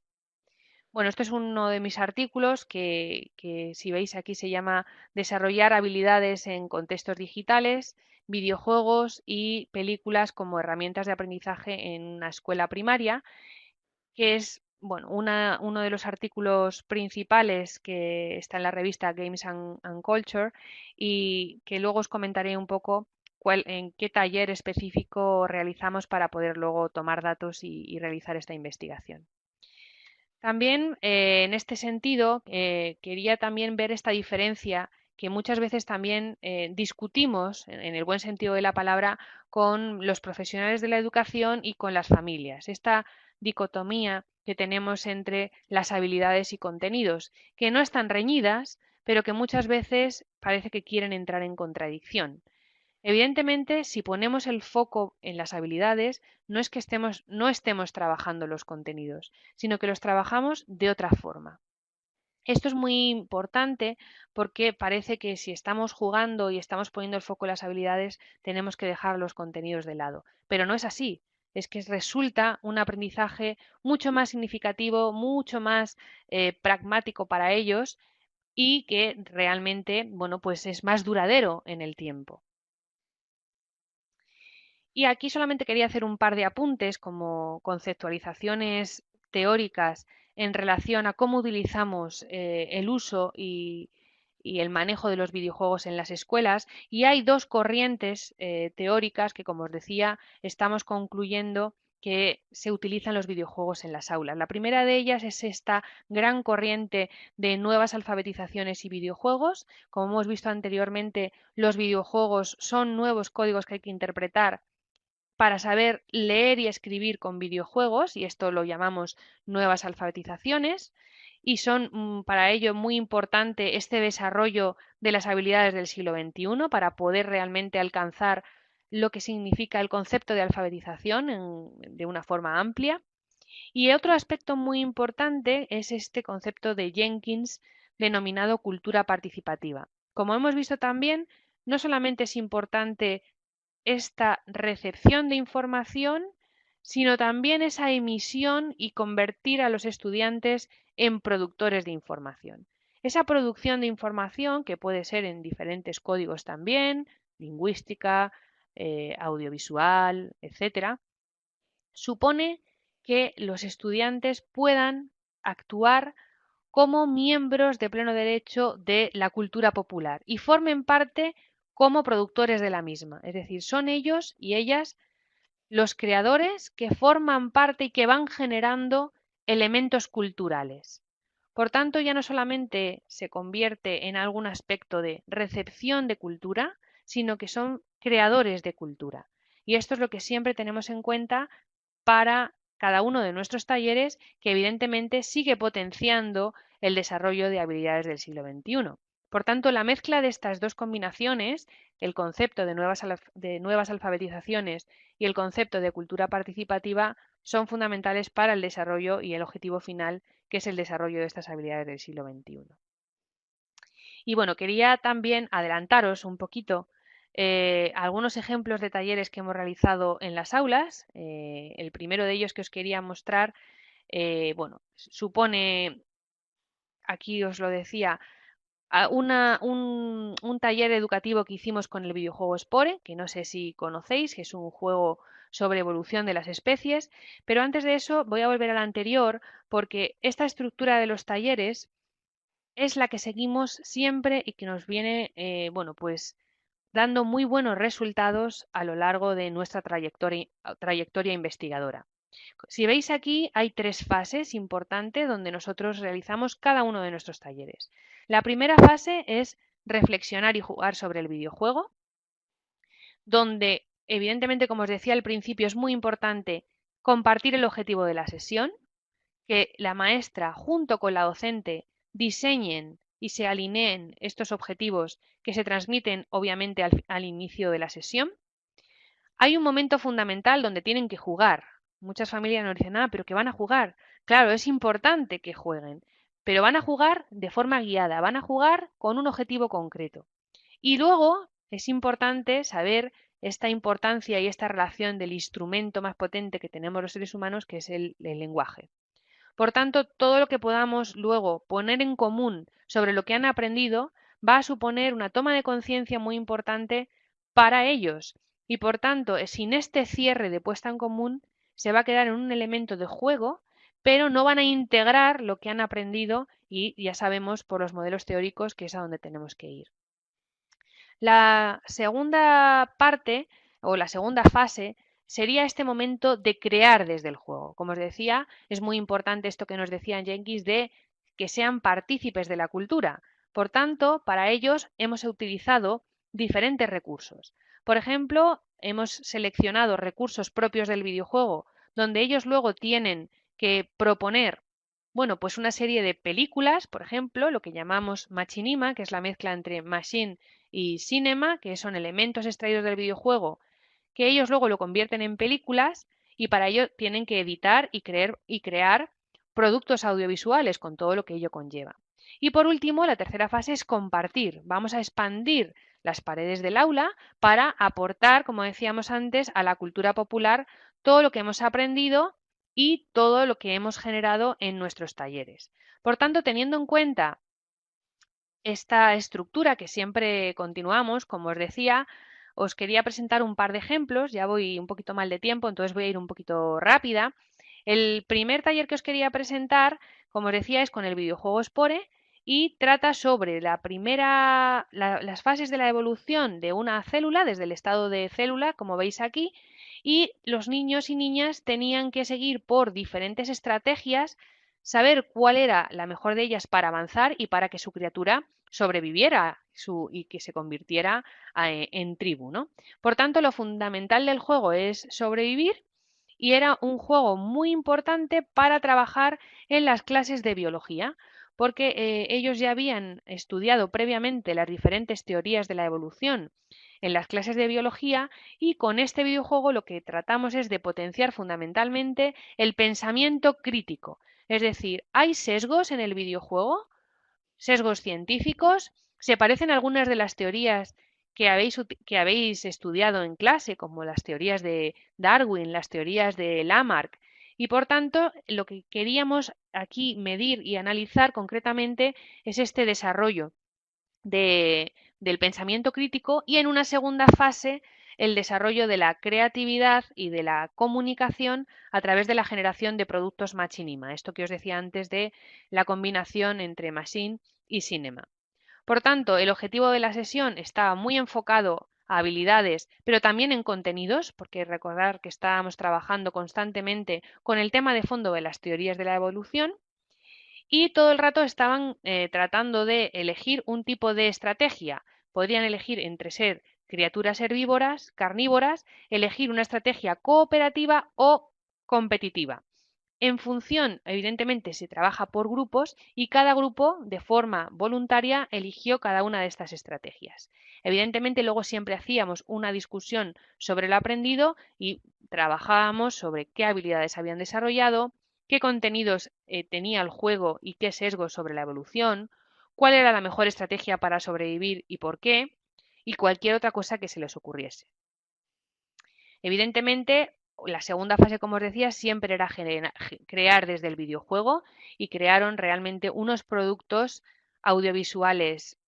Bueno, este es uno de mis artículos que si veis aquí se llama Desarrollar habilidades en contextos digitales, videojuegos y películas como herramientas de aprendizaje en una escuela primaria, que es bueno, uno de los artículos principales que está en la revista Games and Culture y que luego os comentaré un poco en qué taller específico realizamos para poder luego tomar datos y realizar esta investigación. También en este sentido quería también ver esta diferencia que muchas veces también discutimos, en el buen sentido de la palabra, con los profesionales de la educación y con las familias. Esta dicotomía que tenemos entre las habilidades y contenidos, que no están reñidas, pero que muchas veces parece que quieren entrar en contradicción. Evidentemente, si ponemos el foco en las habilidades, no es que no estemos trabajando los contenidos, sino que los trabajamos de otra forma. Esto es muy importante porque parece que si estamos jugando y estamos poniendo el foco en las habilidades, tenemos que dejar los contenidos de lado. Pero no es así. Es que resulta un aprendizaje mucho más significativo, mucho más pragmático para ellos y que realmente, bueno, pues es más duradero en el tiempo. Y aquí solamente quería hacer un par de apuntes como conceptualizaciones teóricas en relación a cómo utilizamos el uso y el manejo de los videojuegos en las escuelas. Y hay dos corrientes teóricas que, como os decía, estamos concluyendo que se utilizan los videojuegos en las aulas. La primera de ellas es esta gran corriente de nuevas alfabetizaciones y videojuegos. Como hemos visto anteriormente, los videojuegos son nuevos códigos que hay que interpretar para saber leer y escribir con videojuegos, y esto lo llamamos nuevas alfabetizaciones, y son para ello muy importante este desarrollo de las habilidades del siglo XXI para poder realmente alcanzar lo que significa el concepto de alfabetización de una forma amplia. Y otro aspecto muy importante es este concepto de Jenkins denominado cultura participativa. Como hemos visto también, no solamente es importante esta recepción de información, sino también esa emisión y convertir a los estudiantes en productores de información. Esa producción de información, que puede ser en diferentes códigos también, lingüística, audiovisual, etcétera, supone que los estudiantes puedan actuar como miembros de pleno derecho de la cultura popular y formen parte como productores de la misma. Es decir, son ellos y ellas los creadores que forman parte y que van generando elementos culturales. Por tanto, ya no solamente se convierte en algún aspecto de recepción de cultura, sino que son creadores de cultura. Y esto es lo que siempre tenemos en cuenta para cada uno de nuestros talleres, que evidentemente sigue potenciando el desarrollo de habilidades del siglo XXI. Por tanto, la mezcla de estas dos combinaciones, el concepto de nuevas alfabetizaciones y el concepto de cultura participativa, son fundamentales para el desarrollo y el objetivo final, que es el desarrollo de estas habilidades del siglo XXI. Y bueno, quería también adelantaros un poquito algunos ejemplos de talleres que hemos realizado en las aulas. El primero de ellos que os quería mostrar, bueno, supone, aquí os lo decía, un taller educativo que hicimos con el videojuego Spore, que no sé si conocéis, que es un juego sobre evolución de las especies, pero antes de eso voy a volver al anterior porque esta estructura de los talleres es la que seguimos siempre y que nos viene, bueno, pues dando muy buenos resultados a lo largo de nuestra trayectoria investigadora. Si veis aquí, hay tres fases importantes donde nosotros realizamos cada uno de nuestros talleres. La primera fase es reflexionar y jugar sobre el videojuego, donde evidentemente, como os decía al principio, es muy importante compartir el objetivo de la sesión, que la maestra junto con la docente diseñen y se alineen estos objetivos que se transmiten obviamente al inicio de la sesión. Hay un momento fundamental donde tienen que jugar. Muchas familias nos dicen, pero que van a jugar. Claro, es importante que jueguen, pero van a jugar de forma guiada, van a jugar con un objetivo concreto. Y luego es importante saber esta importancia y esta relación del instrumento más potente que tenemos los seres humanos, que es el lenguaje. Por tanto, todo lo que podamos luego poner en común sobre lo que han aprendido va a suponer una toma de conciencia muy importante para ellos. Y por tanto, sin este cierre de puesta en común, se va a quedar en un elemento de juego, pero no van a integrar lo que han aprendido y ya sabemos por los modelos teóricos que es a donde tenemos que ir. La segunda parte o la segunda fase sería este momento de crear desde el juego. Como os decía, es muy importante esto que nos decían Jenkins de que sean partícipes de la cultura. Por tanto, para ellos hemos utilizado diferentes recursos. Por ejemplo, hemos seleccionado recursos propios del videojuego, donde ellos luego tienen que proponer, bueno, pues una serie de películas, por ejemplo, lo que llamamos machinima, que es la mezcla entre machine y cinema, que son elementos extraídos del videojuego, que ellos luego lo convierten en películas y para ello tienen que editar y crear productos audiovisuales con todo lo que ello conlleva. Y por último, la tercera fase es compartir. Vamos a expandir las paredes del aula para aportar, como decíamos antes, a la cultura popular todo lo que hemos aprendido y todo lo que hemos generado en nuestros talleres. Por tanto, teniendo en cuenta esta estructura que siempre continuamos, como os decía, os quería presentar un par de ejemplos, ya voy un poquito mal de tiempo, entonces voy a ir un poquito rápida. El primer taller que os quería presentar, como os decía, es con el videojuego Spore y trata sobre las fases de la evolución de una célula, desde el estado de célula, como veis aquí, y los niños y niñas tenían que seguir por diferentes estrategias, saber cuál era la mejor de ellas para avanzar y para que su criatura sobreviviera y que se convirtiera en tribu, ¿no? Por tanto, lo fundamental del juego es sobrevivir y era un juego muy importante para trabajar en las clases de biología, porque ellos ya habían estudiado previamente las diferentes teorías de la evolución en las clases de biología y con este videojuego lo que tratamos es de potenciar fundamentalmente el pensamiento crítico. Es decir, ¿hay sesgos en el videojuego? ¿Sesgos científicos? ¿Se parecen algunas de las teorías que habéis estudiado en clase, como las teorías de Darwin, las teorías de Lamarck? Y por tanto, lo que queríamos aquí medir y analizar concretamente es este desarrollo del pensamiento crítico y en una segunda fase el desarrollo de la creatividad y de la comunicación a través de la generación de productos machinima. Esto que os decía antes de la combinación entre machine y cinema. Por tanto, el objetivo de la sesión estaba muy enfocado a habilidades, pero también en contenidos, porque recordar que estábamos trabajando constantemente con el tema de fondo de las teorías de la evolución y todo el rato estaban tratando de elegir un tipo de estrategia. Podrían elegir entre ser criaturas herbívoras, carnívoras, elegir una estrategia cooperativa o competitiva. En función, evidentemente, se trabaja por grupos y cada grupo, de forma voluntaria, eligió cada una de estas estrategias. Evidentemente, luego siempre hacíamos una discusión sobre lo aprendido y trabajábamos sobre qué habilidades habían desarrollado, qué contenidos tenía el juego y qué sesgos sobre la evolución, cuál era la mejor estrategia para sobrevivir y por qué, y cualquier otra cosa que se les ocurriese. Evidentemente, la segunda fase, como os decía, siempre era crear desde el videojuego y crearon realmente unos productos audiovisuales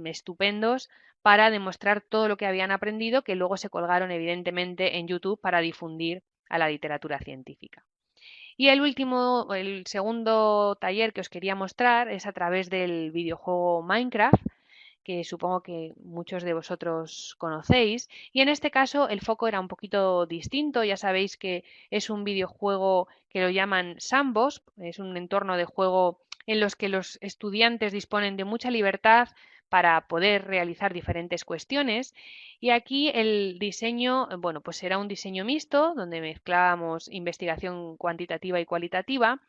estupendos para demostrar todo lo que habían aprendido, que luego se colgaron evidentemente en YouTube para difundir a la literatura científica. Y el segundo taller que os quería mostrar es a través del videojuego Minecraft, que supongo que muchos de vosotros conocéis. Y en este caso el foco era un poquito distinto. Ya sabéis que es un videojuego que lo llaman sandbox, es un entorno de juego en los que los estudiantes disponen de mucha libertad para poder realizar diferentes cuestiones. Y aquí el diseño, bueno, pues era un diseño mixto donde mezclábamos investigación cuantitativa y cualitativa.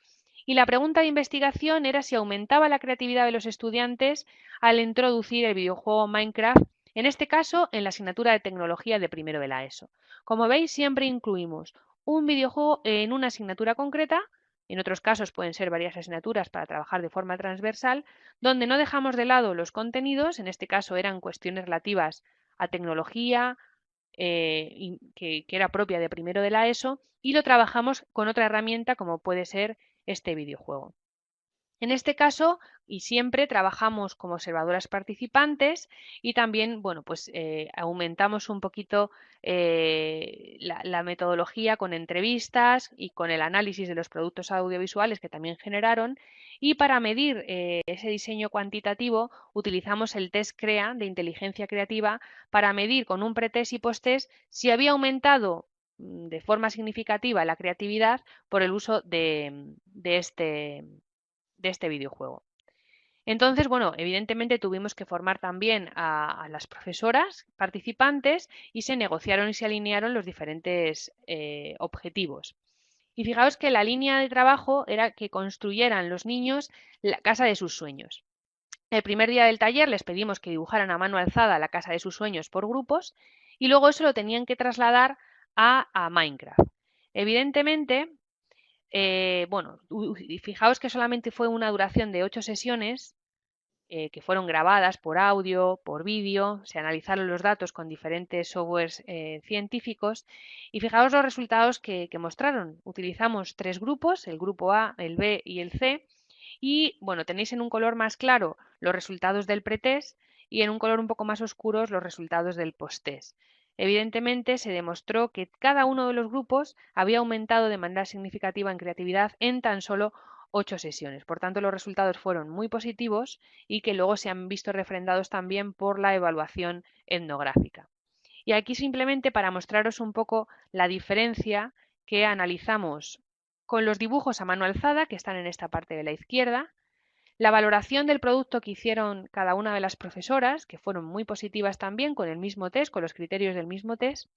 Y la pregunta de investigación era si aumentaba la creatividad de los estudiantes al introducir el videojuego Minecraft, en este caso en la asignatura de tecnología de primero de la ESO. Como veis, siempre incluimos un videojuego en una asignatura concreta, en otros casos pueden ser varias asignaturas para trabajar de forma transversal, donde no dejamos de lado los contenidos, en este caso eran cuestiones relativas a tecnología, que era propia de primero de la ESO, y lo trabajamos con otra herramienta como puede ser este videojuego. En este caso, y siempre trabajamos como observadoras participantes y también, bueno, pues aumentamos un poquito la metodología con entrevistas y con el análisis de los productos audiovisuales que también generaron. Y para medir ese diseño cuantitativo utilizamos el test CREA de inteligencia creativa para medir con un pretest y posttest si había aumentado de forma significativa la creatividad por el uso de este videojuego. Entonces, bueno, evidentemente tuvimos que formar también a las profesoras participantes y se negociaron y se alinearon los diferentes objetivos. Y fijaos que la línea de trabajo era que construyeran los niños la casa de sus sueños. El primer día del taller les pedimos que dibujaran a mano alzada la casa de sus sueños por grupos y luego eso lo tenían que trasladar a Minecraft. Evidentemente, bueno, fijaos que solamente fue una duración de 8 sesiones que fueron grabadas por audio, por vídeo, se analizaron los datos con diferentes softwares científicos y fijaos los resultados que mostraron. Utilizamos 3 grupos, el grupo A, el B y el C, y bueno, tenéis en un color más claro los resultados del pretest y en un color un poco más oscuro los resultados del posttest. Evidentemente se demostró que cada uno de los grupos había aumentado de manera significativa en creatividad en tan solo 8 sesiones. Por tanto, los resultados fueron muy positivos y que luego se han visto refrendados también por la evaluación etnográfica. Y aquí simplemente para mostraros un poco la diferencia que analizamos con los dibujos a mano alzada que están en esta parte de la izquierda, la valoración del producto que hicieron cada una de las profesoras, que fueron muy positivas también con el mismo test, con los criterios del mismo test,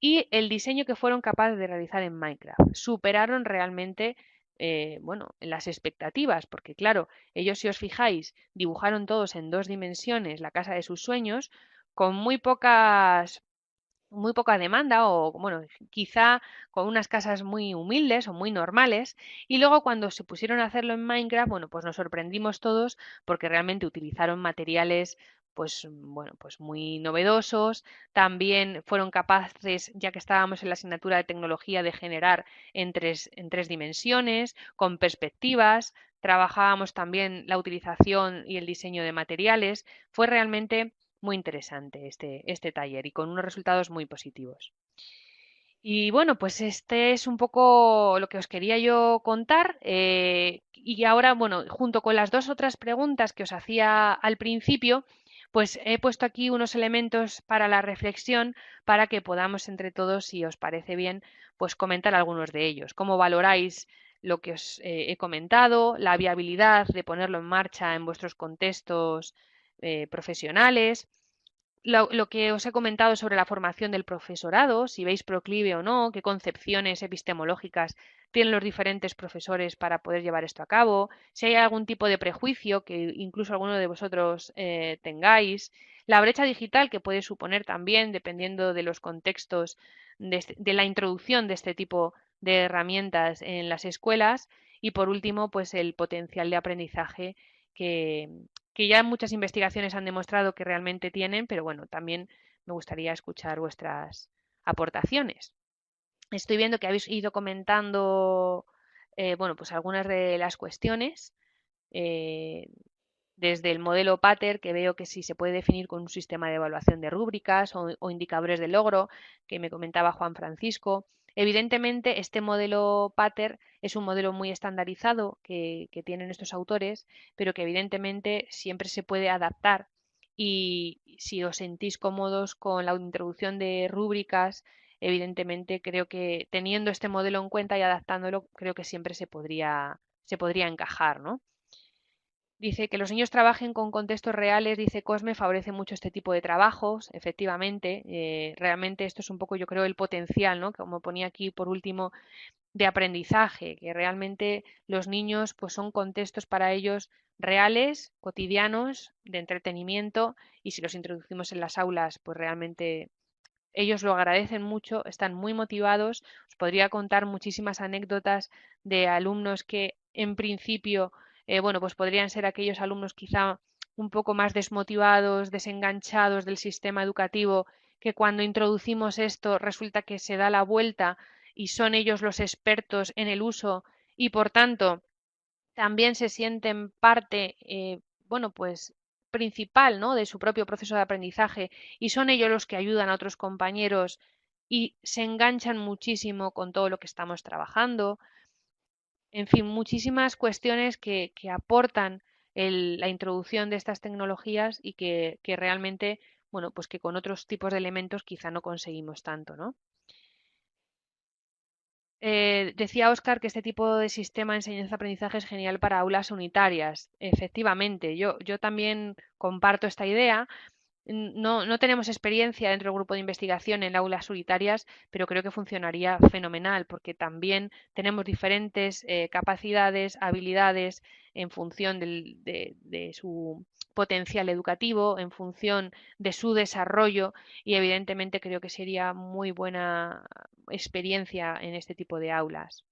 y el diseño que fueron capaces de realizar en Minecraft. Superaron realmente bueno, las expectativas, porque claro, ellos si os fijáis, dibujaron todos en 2 dimensiones la casa de sus sueños con muy poca demanda o bueno, quizá con unas casas muy humildes o muy normales y luego cuando se pusieron a hacerlo en Minecraft, bueno, pues nos sorprendimos todos porque realmente utilizaron materiales pues bueno, pues muy novedosos, también fueron capaces, ya que estábamos en la asignatura de tecnología, de generar en tres dimensiones, con perspectivas, trabajábamos también la utilización y el diseño de materiales, fue realmente muy interesante este taller y con unos resultados muy positivos. Y bueno, pues este es un poco lo que os quería yo contar. Y ahora, bueno, junto con las dos otras preguntas que os hacía al principio, pues he puesto aquí unos elementos para la reflexión para que podamos entre todos, si os parece bien, pues comentar algunos de ellos. ¿Cómo valoráis lo que os he comentado, la viabilidad de ponerlo en marcha en vuestros contextos profesionales? Lo que os he comentado sobre la formación del profesorado, si veis proclive o no, qué concepciones epistemológicas tienen los diferentes profesores para poder llevar esto a cabo, si hay algún tipo de prejuicio que incluso alguno de vosotros tengáis, la brecha digital que puede suponer también, dependiendo de los contextos de la introducción de este tipo de herramientas en las escuelas y por último, pues el potencial de aprendizaje que, que ya muchas investigaciones han demostrado que realmente tienen, pero bueno, también me gustaría escuchar vuestras aportaciones. Estoy viendo que habéis ido comentando, bueno, pues algunas de las cuestiones, eh, desde el modelo Pater, que veo que sí se puede definir con un sistema de evaluación de rúbricas o indicadores de logro, que me comentaba Juan Francisco. Evidentemente, este modelo Pater es un modelo muy estandarizado que tienen estos autores, pero que evidentemente siempre se puede adaptar y si os sentís cómodos con la introducción de rúbricas, evidentemente creo que teniendo este modelo en cuenta y adaptándolo, creo que siempre se podría encajar, ¿no? Dice que los niños trabajen con contextos reales, dice Cosme, favorece mucho este tipo de trabajos, efectivamente. Realmente esto es un poco, yo creo, el potencial, ¿no? Como ponía aquí por último, de aprendizaje, que realmente los niños pues son contextos para ellos reales, cotidianos, de entretenimiento, y si los introducimos en las aulas, pues realmente ellos lo agradecen mucho, están muy motivados. Os podría contar muchísimas anécdotas de alumnos que en principio, bueno, pues podrían ser aquellos alumnos quizá un poco más desmotivados, desenganchados del sistema educativo, que cuando introducimos esto resulta que se da la vuelta y son ellos los expertos en el uso y por tanto también se sienten parte, bueno, pues principal, ¿no? De su propio proceso de aprendizaje y son ellos los que ayudan a otros compañeros y se enganchan muchísimo con todo lo que estamos trabajando. En fin, muchísimas cuestiones que aportan la introducción de estas tecnologías y que realmente, bueno, pues que con otros tipos de elementos quizá no conseguimos tanto, ¿no? Decía Óscar que este tipo de sistema de enseñanza-aprendizaje es genial para aulas unitarias. Efectivamente, yo también comparto esta idea. No tenemos experiencia dentro del grupo de investigación en aulas unitarias, pero creo que funcionaría fenomenal porque también tenemos diferentes capacidades, habilidades en función de su potencial educativo, en función de su desarrollo y evidentemente creo que sería muy buena experiencia en este tipo de aulas.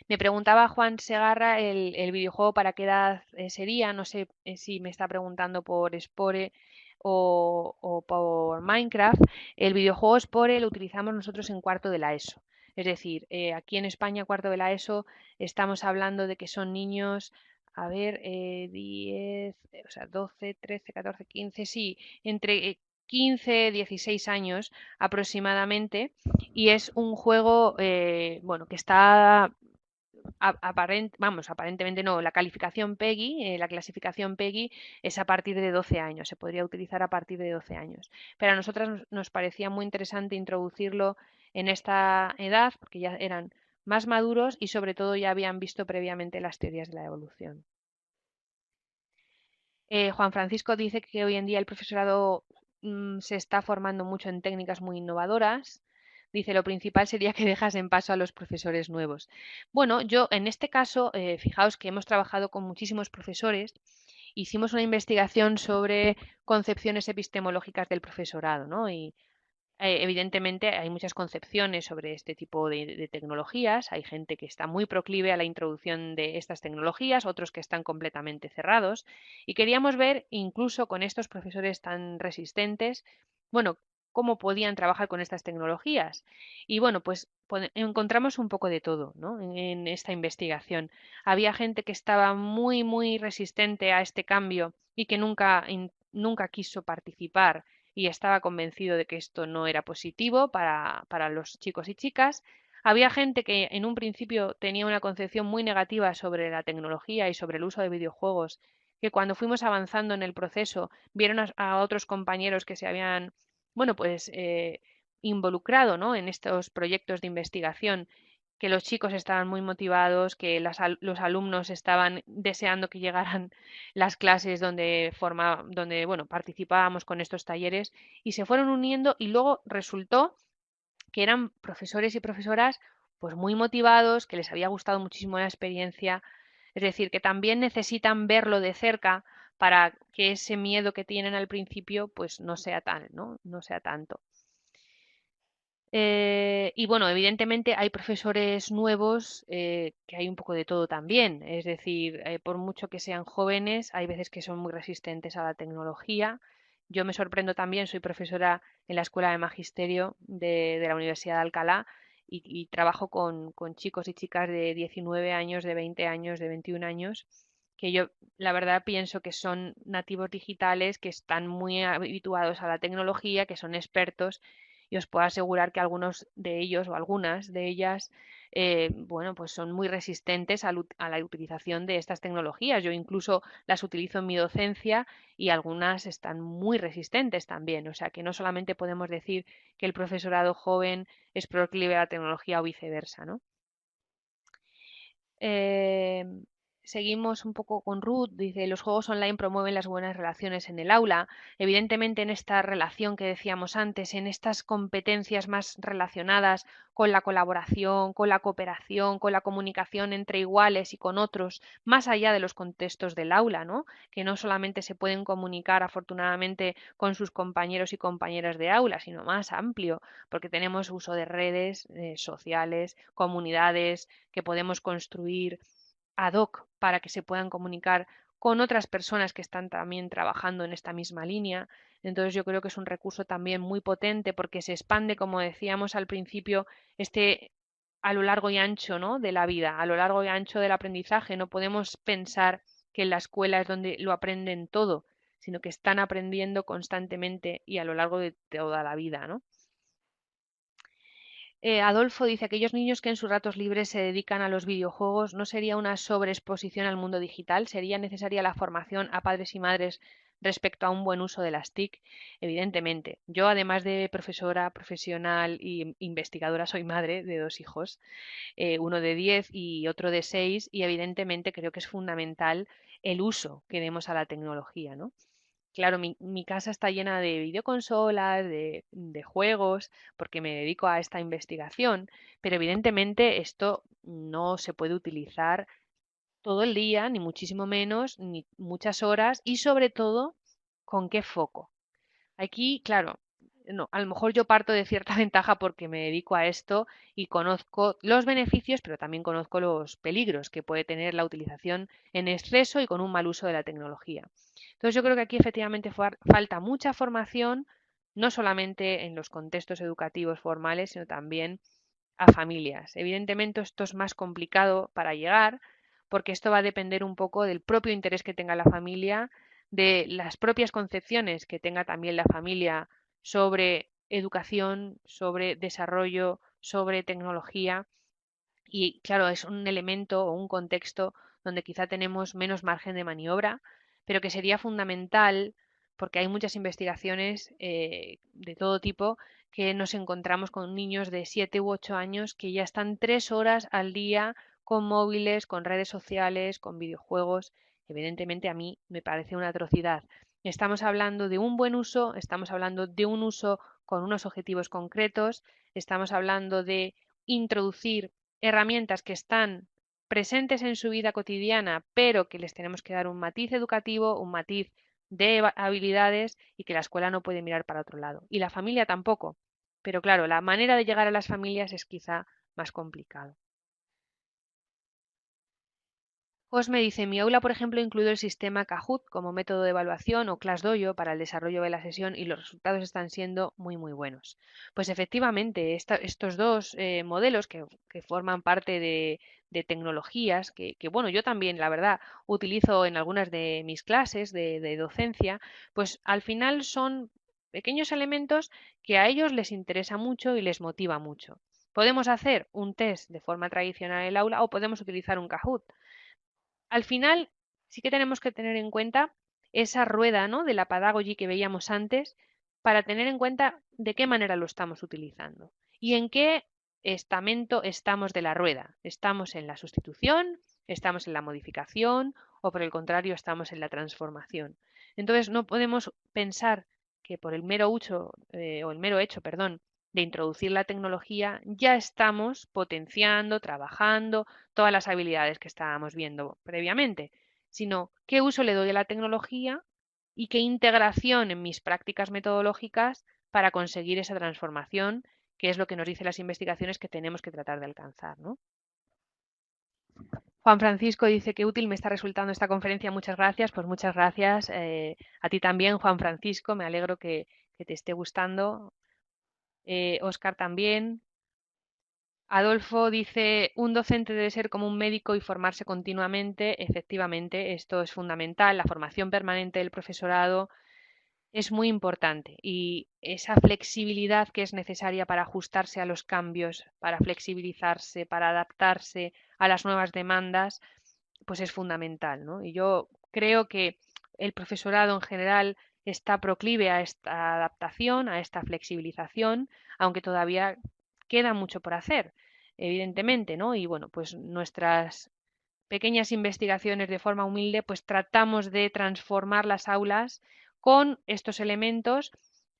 Me preguntaba Juan Segarra el videojuego para qué edad sería. No sé si me está preguntando por Spore o por Minecraft. El videojuego Spore lo utilizamos nosotros en cuarto de la ESO. Es decir, aquí en España, cuarto de la ESO, estamos hablando de que son niños, a ver, 10, o sea, 12, 13, 14, 15, sí, entre 15, 16 años aproximadamente. Y es un juego, bueno, que está aparentemente no, la calificación PEGI, la clasificación PEGI es a partir de 12 años, se podría utilizar a partir de 12 años. Pero a nosotras nos parecía muy interesante introducirlo en esta edad porque ya eran más maduros y sobre todo ya habían visto previamente las teorías de la evolución. Juan Francisco dice que hoy en día el profesorado se está formando mucho en técnicas muy innovadoras. Dice, lo principal sería que dejasen paso a los profesores nuevos. Bueno, yo en este caso, fijaos que hemos trabajado con muchísimos profesores, hicimos una investigación sobre concepciones epistemológicas del profesorado, ¿no? Y evidentemente hay muchas concepciones sobre este tipo de tecnologías. Hay gente que está muy proclive a la introducción de estas tecnologías, otros que están completamente cerrados. Y queríamos ver, incluso con estos profesores tan resistentes, bueno, cómo podían trabajar con estas tecnologías. Y bueno, pues encontramos un poco de todo, ¿no? En esta investigación. Había gente que estaba muy, muy resistente a este cambio y que nunca quiso participar y estaba convencido de que esto no era positivo para los chicos y chicas. Había gente que en un principio tenía una concepción muy negativa sobre la tecnología y sobre el uso de videojuegos, que cuando fuimos avanzando en el proceso vieron a otros compañeros que se habían, bueno, pues involucrado, ¿no? En estos proyectos de investigación, que los chicos estaban muy motivados, que los alumnos estaban deseando que llegaran las clases donde bueno, participábamos con estos talleres y se fueron uniendo y luego resultó que eran profesores y profesoras pues muy motivados, que les había gustado muchísimo la experiencia, es decir, que también necesitan verlo de cerca para que ese miedo que tienen al principio pues no sea tal, ¿no? No sea tanto. Y bueno, evidentemente hay profesores nuevos que hay un poco de todo también. Es decir, por mucho que sean jóvenes, hay veces que son muy resistentes a la tecnología. Yo me sorprendo también, soy profesora en la Escuela de Magisterio de la Universidad de Alcalá y trabajo con chicos y chicas de 19 años, de 20 años, de 21 años, que yo la verdad pienso que son nativos digitales, que están muy habituados a la tecnología, que son expertos y os puedo asegurar que algunos de ellos o algunas de ellas, bueno, pues son muy resistentes a la utilización de estas tecnologías. Yo incluso las utilizo en mi docencia y algunas están muy resistentes también. O sea que no solamente podemos decir que el profesorado joven es proclive a la tecnología o viceversa, ¿no? Eh, Seguimos un poco con Ruth. Dice, los juegos online promueven las buenas relaciones en el aula. Evidentemente, en esta relación que decíamos antes, en estas competencias más relacionadas con la colaboración, con la cooperación, con la comunicación entre iguales y con otros, más allá de los contextos del aula, ¿no? Que no solamente se pueden comunicar afortunadamente con sus compañeros y compañeras de aula, sino más amplio, porque tenemos uso de redes sociales, comunidades que podemos construir ad hoc para que se puedan comunicar con otras personas que están también trabajando en esta misma línea. Entonces yo creo que es un recurso también muy potente porque se expande, como decíamos al principio, este a lo largo y ancho, ¿no?, de la vida, a lo largo y ancho del aprendizaje. No podemos pensar que en la escuela es donde lo aprenden todo, sino que están aprendiendo constantemente y a lo largo de toda la vida, ¿no? Adolfo dice, aquellos niños que en sus ratos libres se dedican a los videojuegos, ¿no sería una sobreexposición al mundo digital? ¿Sería necesaria la formación a padres y madres respecto a un buen uso de las TIC? Evidentemente. Yo, además de profesora profesional y investigadora, soy madre de 2 hijos, uno de 10 y otro de 6, y evidentemente creo que es fundamental el uso que demos a la tecnología, ¿no? Claro, mi casa está llena de videoconsolas, de juegos, porque me dedico a esta investigación, pero evidentemente esto no se puede utilizar todo el día, ni muchísimo menos, ni muchas horas, y sobre todo, ¿con qué foco? Aquí, claro, no, a lo mejor yo parto de cierta ventaja porque me dedico a esto y conozco los beneficios, pero también conozco los peligros que puede tener la utilización en exceso y con un mal uso de la tecnología. Entonces, yo creo que aquí efectivamente falta mucha formación, no solamente en los contextos educativos formales, sino también a familias. Evidentemente, esto es más complicado para llegar, porque esto va a depender un poco del propio interés que tenga la familia, de las propias concepciones que tenga también la familia sobre educación, sobre desarrollo, sobre tecnología. Y claro, es un elemento o un contexto donde quizá tenemos menos margen de maniobra, pero que sería fundamental porque hay muchas investigaciones de todo tipo que nos encontramos con niños de 7 u 8 años que ya están 3 horas al día con móviles, con redes sociales, con videojuegos. Evidentemente a mí me parece una atrocidad. Estamos hablando de un buen uso, estamos hablando de un uso con unos objetivos concretos, estamos hablando de introducir herramientas que están presentes en su vida cotidiana, pero que les tenemos que dar un matiz educativo, un matiz de habilidades y que la escuela no puede mirar para otro lado. Y la familia tampoco. Pero claro, la manera de llegar a las familias es quizá más complicado. Cosme dice, mi aula, por ejemplo, incluye el sistema Kahoot como método de evaluación o ClassDojo para el desarrollo de la sesión y los resultados están siendo muy, muy buenos. Pues efectivamente, estos dos modelos que forman parte de tecnologías bueno, yo también, la verdad, utilizo en algunas de mis clases de docencia, pues al final son pequeños elementos que a ellos les interesa mucho y les motiva mucho. Podemos hacer un test de forma tradicional en el aula o podemos utilizar un Kahoot. Al final, sí que tenemos que tener en cuenta esa rueda, ¿no?, de la pedagogy que veíamos antes, para tener en cuenta de qué manera lo estamos utilizando y en qué estamento estamos de la rueda. ¿Estamos en la sustitución? ¿Estamos en la modificación? ¿O por el contrario, estamos en la transformación? Entonces, no podemos pensar que por el mero hecho, o el mero hecho, perdón, de introducir la tecnología, ya estamos potenciando, trabajando todas las habilidades que estábamos viendo previamente, sino qué uso le doy a la tecnología y qué integración en mis prácticas metodológicas para conseguir esa transformación, que es lo que nos dicen las investigaciones que tenemos que tratar de alcanzar, ¿no? Juan Francisco dice que útil me está resultando esta conferencia. Muchas gracias. Pues muchas gracias a ti también, Juan Francisco. Me alegro que te esté gustando. Óscar también. Adolfo dice, un docente debe ser como un médico y formarse continuamente. Efectivamente, esto es fundamental. La formación permanente del profesorado es muy importante y esa flexibilidad que es necesaria para ajustarse a los cambios, para flexibilizarse, para adaptarse a las nuevas demandas, pues es fundamental, ¿no? Y yo creo que el profesorado en general está proclive a esta adaptación, a esta flexibilización, aunque todavía queda mucho por hacer, evidentemente, ¿no? Y bueno, pues nuestras pequeñas investigaciones de forma humilde, pues tratamos de transformar las aulas con estos elementos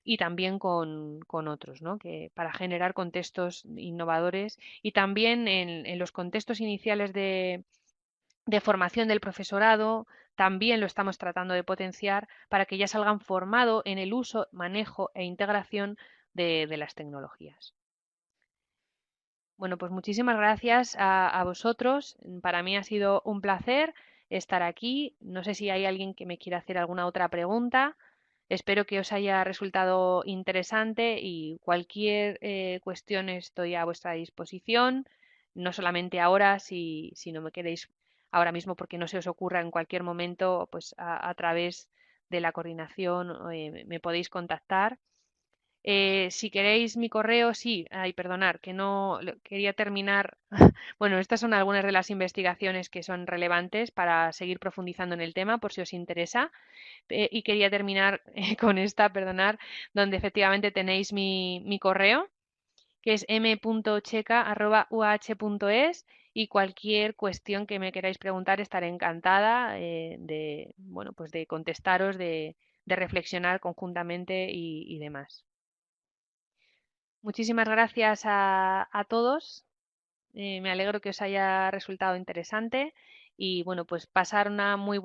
y también con otros, ¿no?, que para generar contextos innovadores y también en los contextos iniciales de formación del profesorado, también lo estamos tratando de potenciar para que ya salgan formado en el uso, manejo e integración de las tecnologías. Bueno, pues muchísimas gracias a vosotros. Para mí ha sido un placer estar aquí. No sé si hay alguien que me quiera hacer alguna otra pregunta. Espero que os haya resultado interesante y cualquier cuestión estoy a vuestra disposición. no solamente ahora, si no me queréis ahora mismo porque no se os ocurra en cualquier momento, pues a través de la coordinación me podéis contactar. Si queréis mi correo, sí, ay, perdonar, que no quería terminar. Bueno, estas son algunas de las investigaciones que son relevantes para seguir profundizando en el tema, por si os interesa. Y quería terminar con esta, perdonar, donde efectivamente tenéis mi correo, que es m.checa@uh.es, y cualquier cuestión que me queráis preguntar estaré encantada de, bueno, pues de contestaros, de reflexionar conjuntamente y demás. Muchísimas gracias a todos. Me alegro que os haya resultado interesante y bueno, pues pasar una muy buena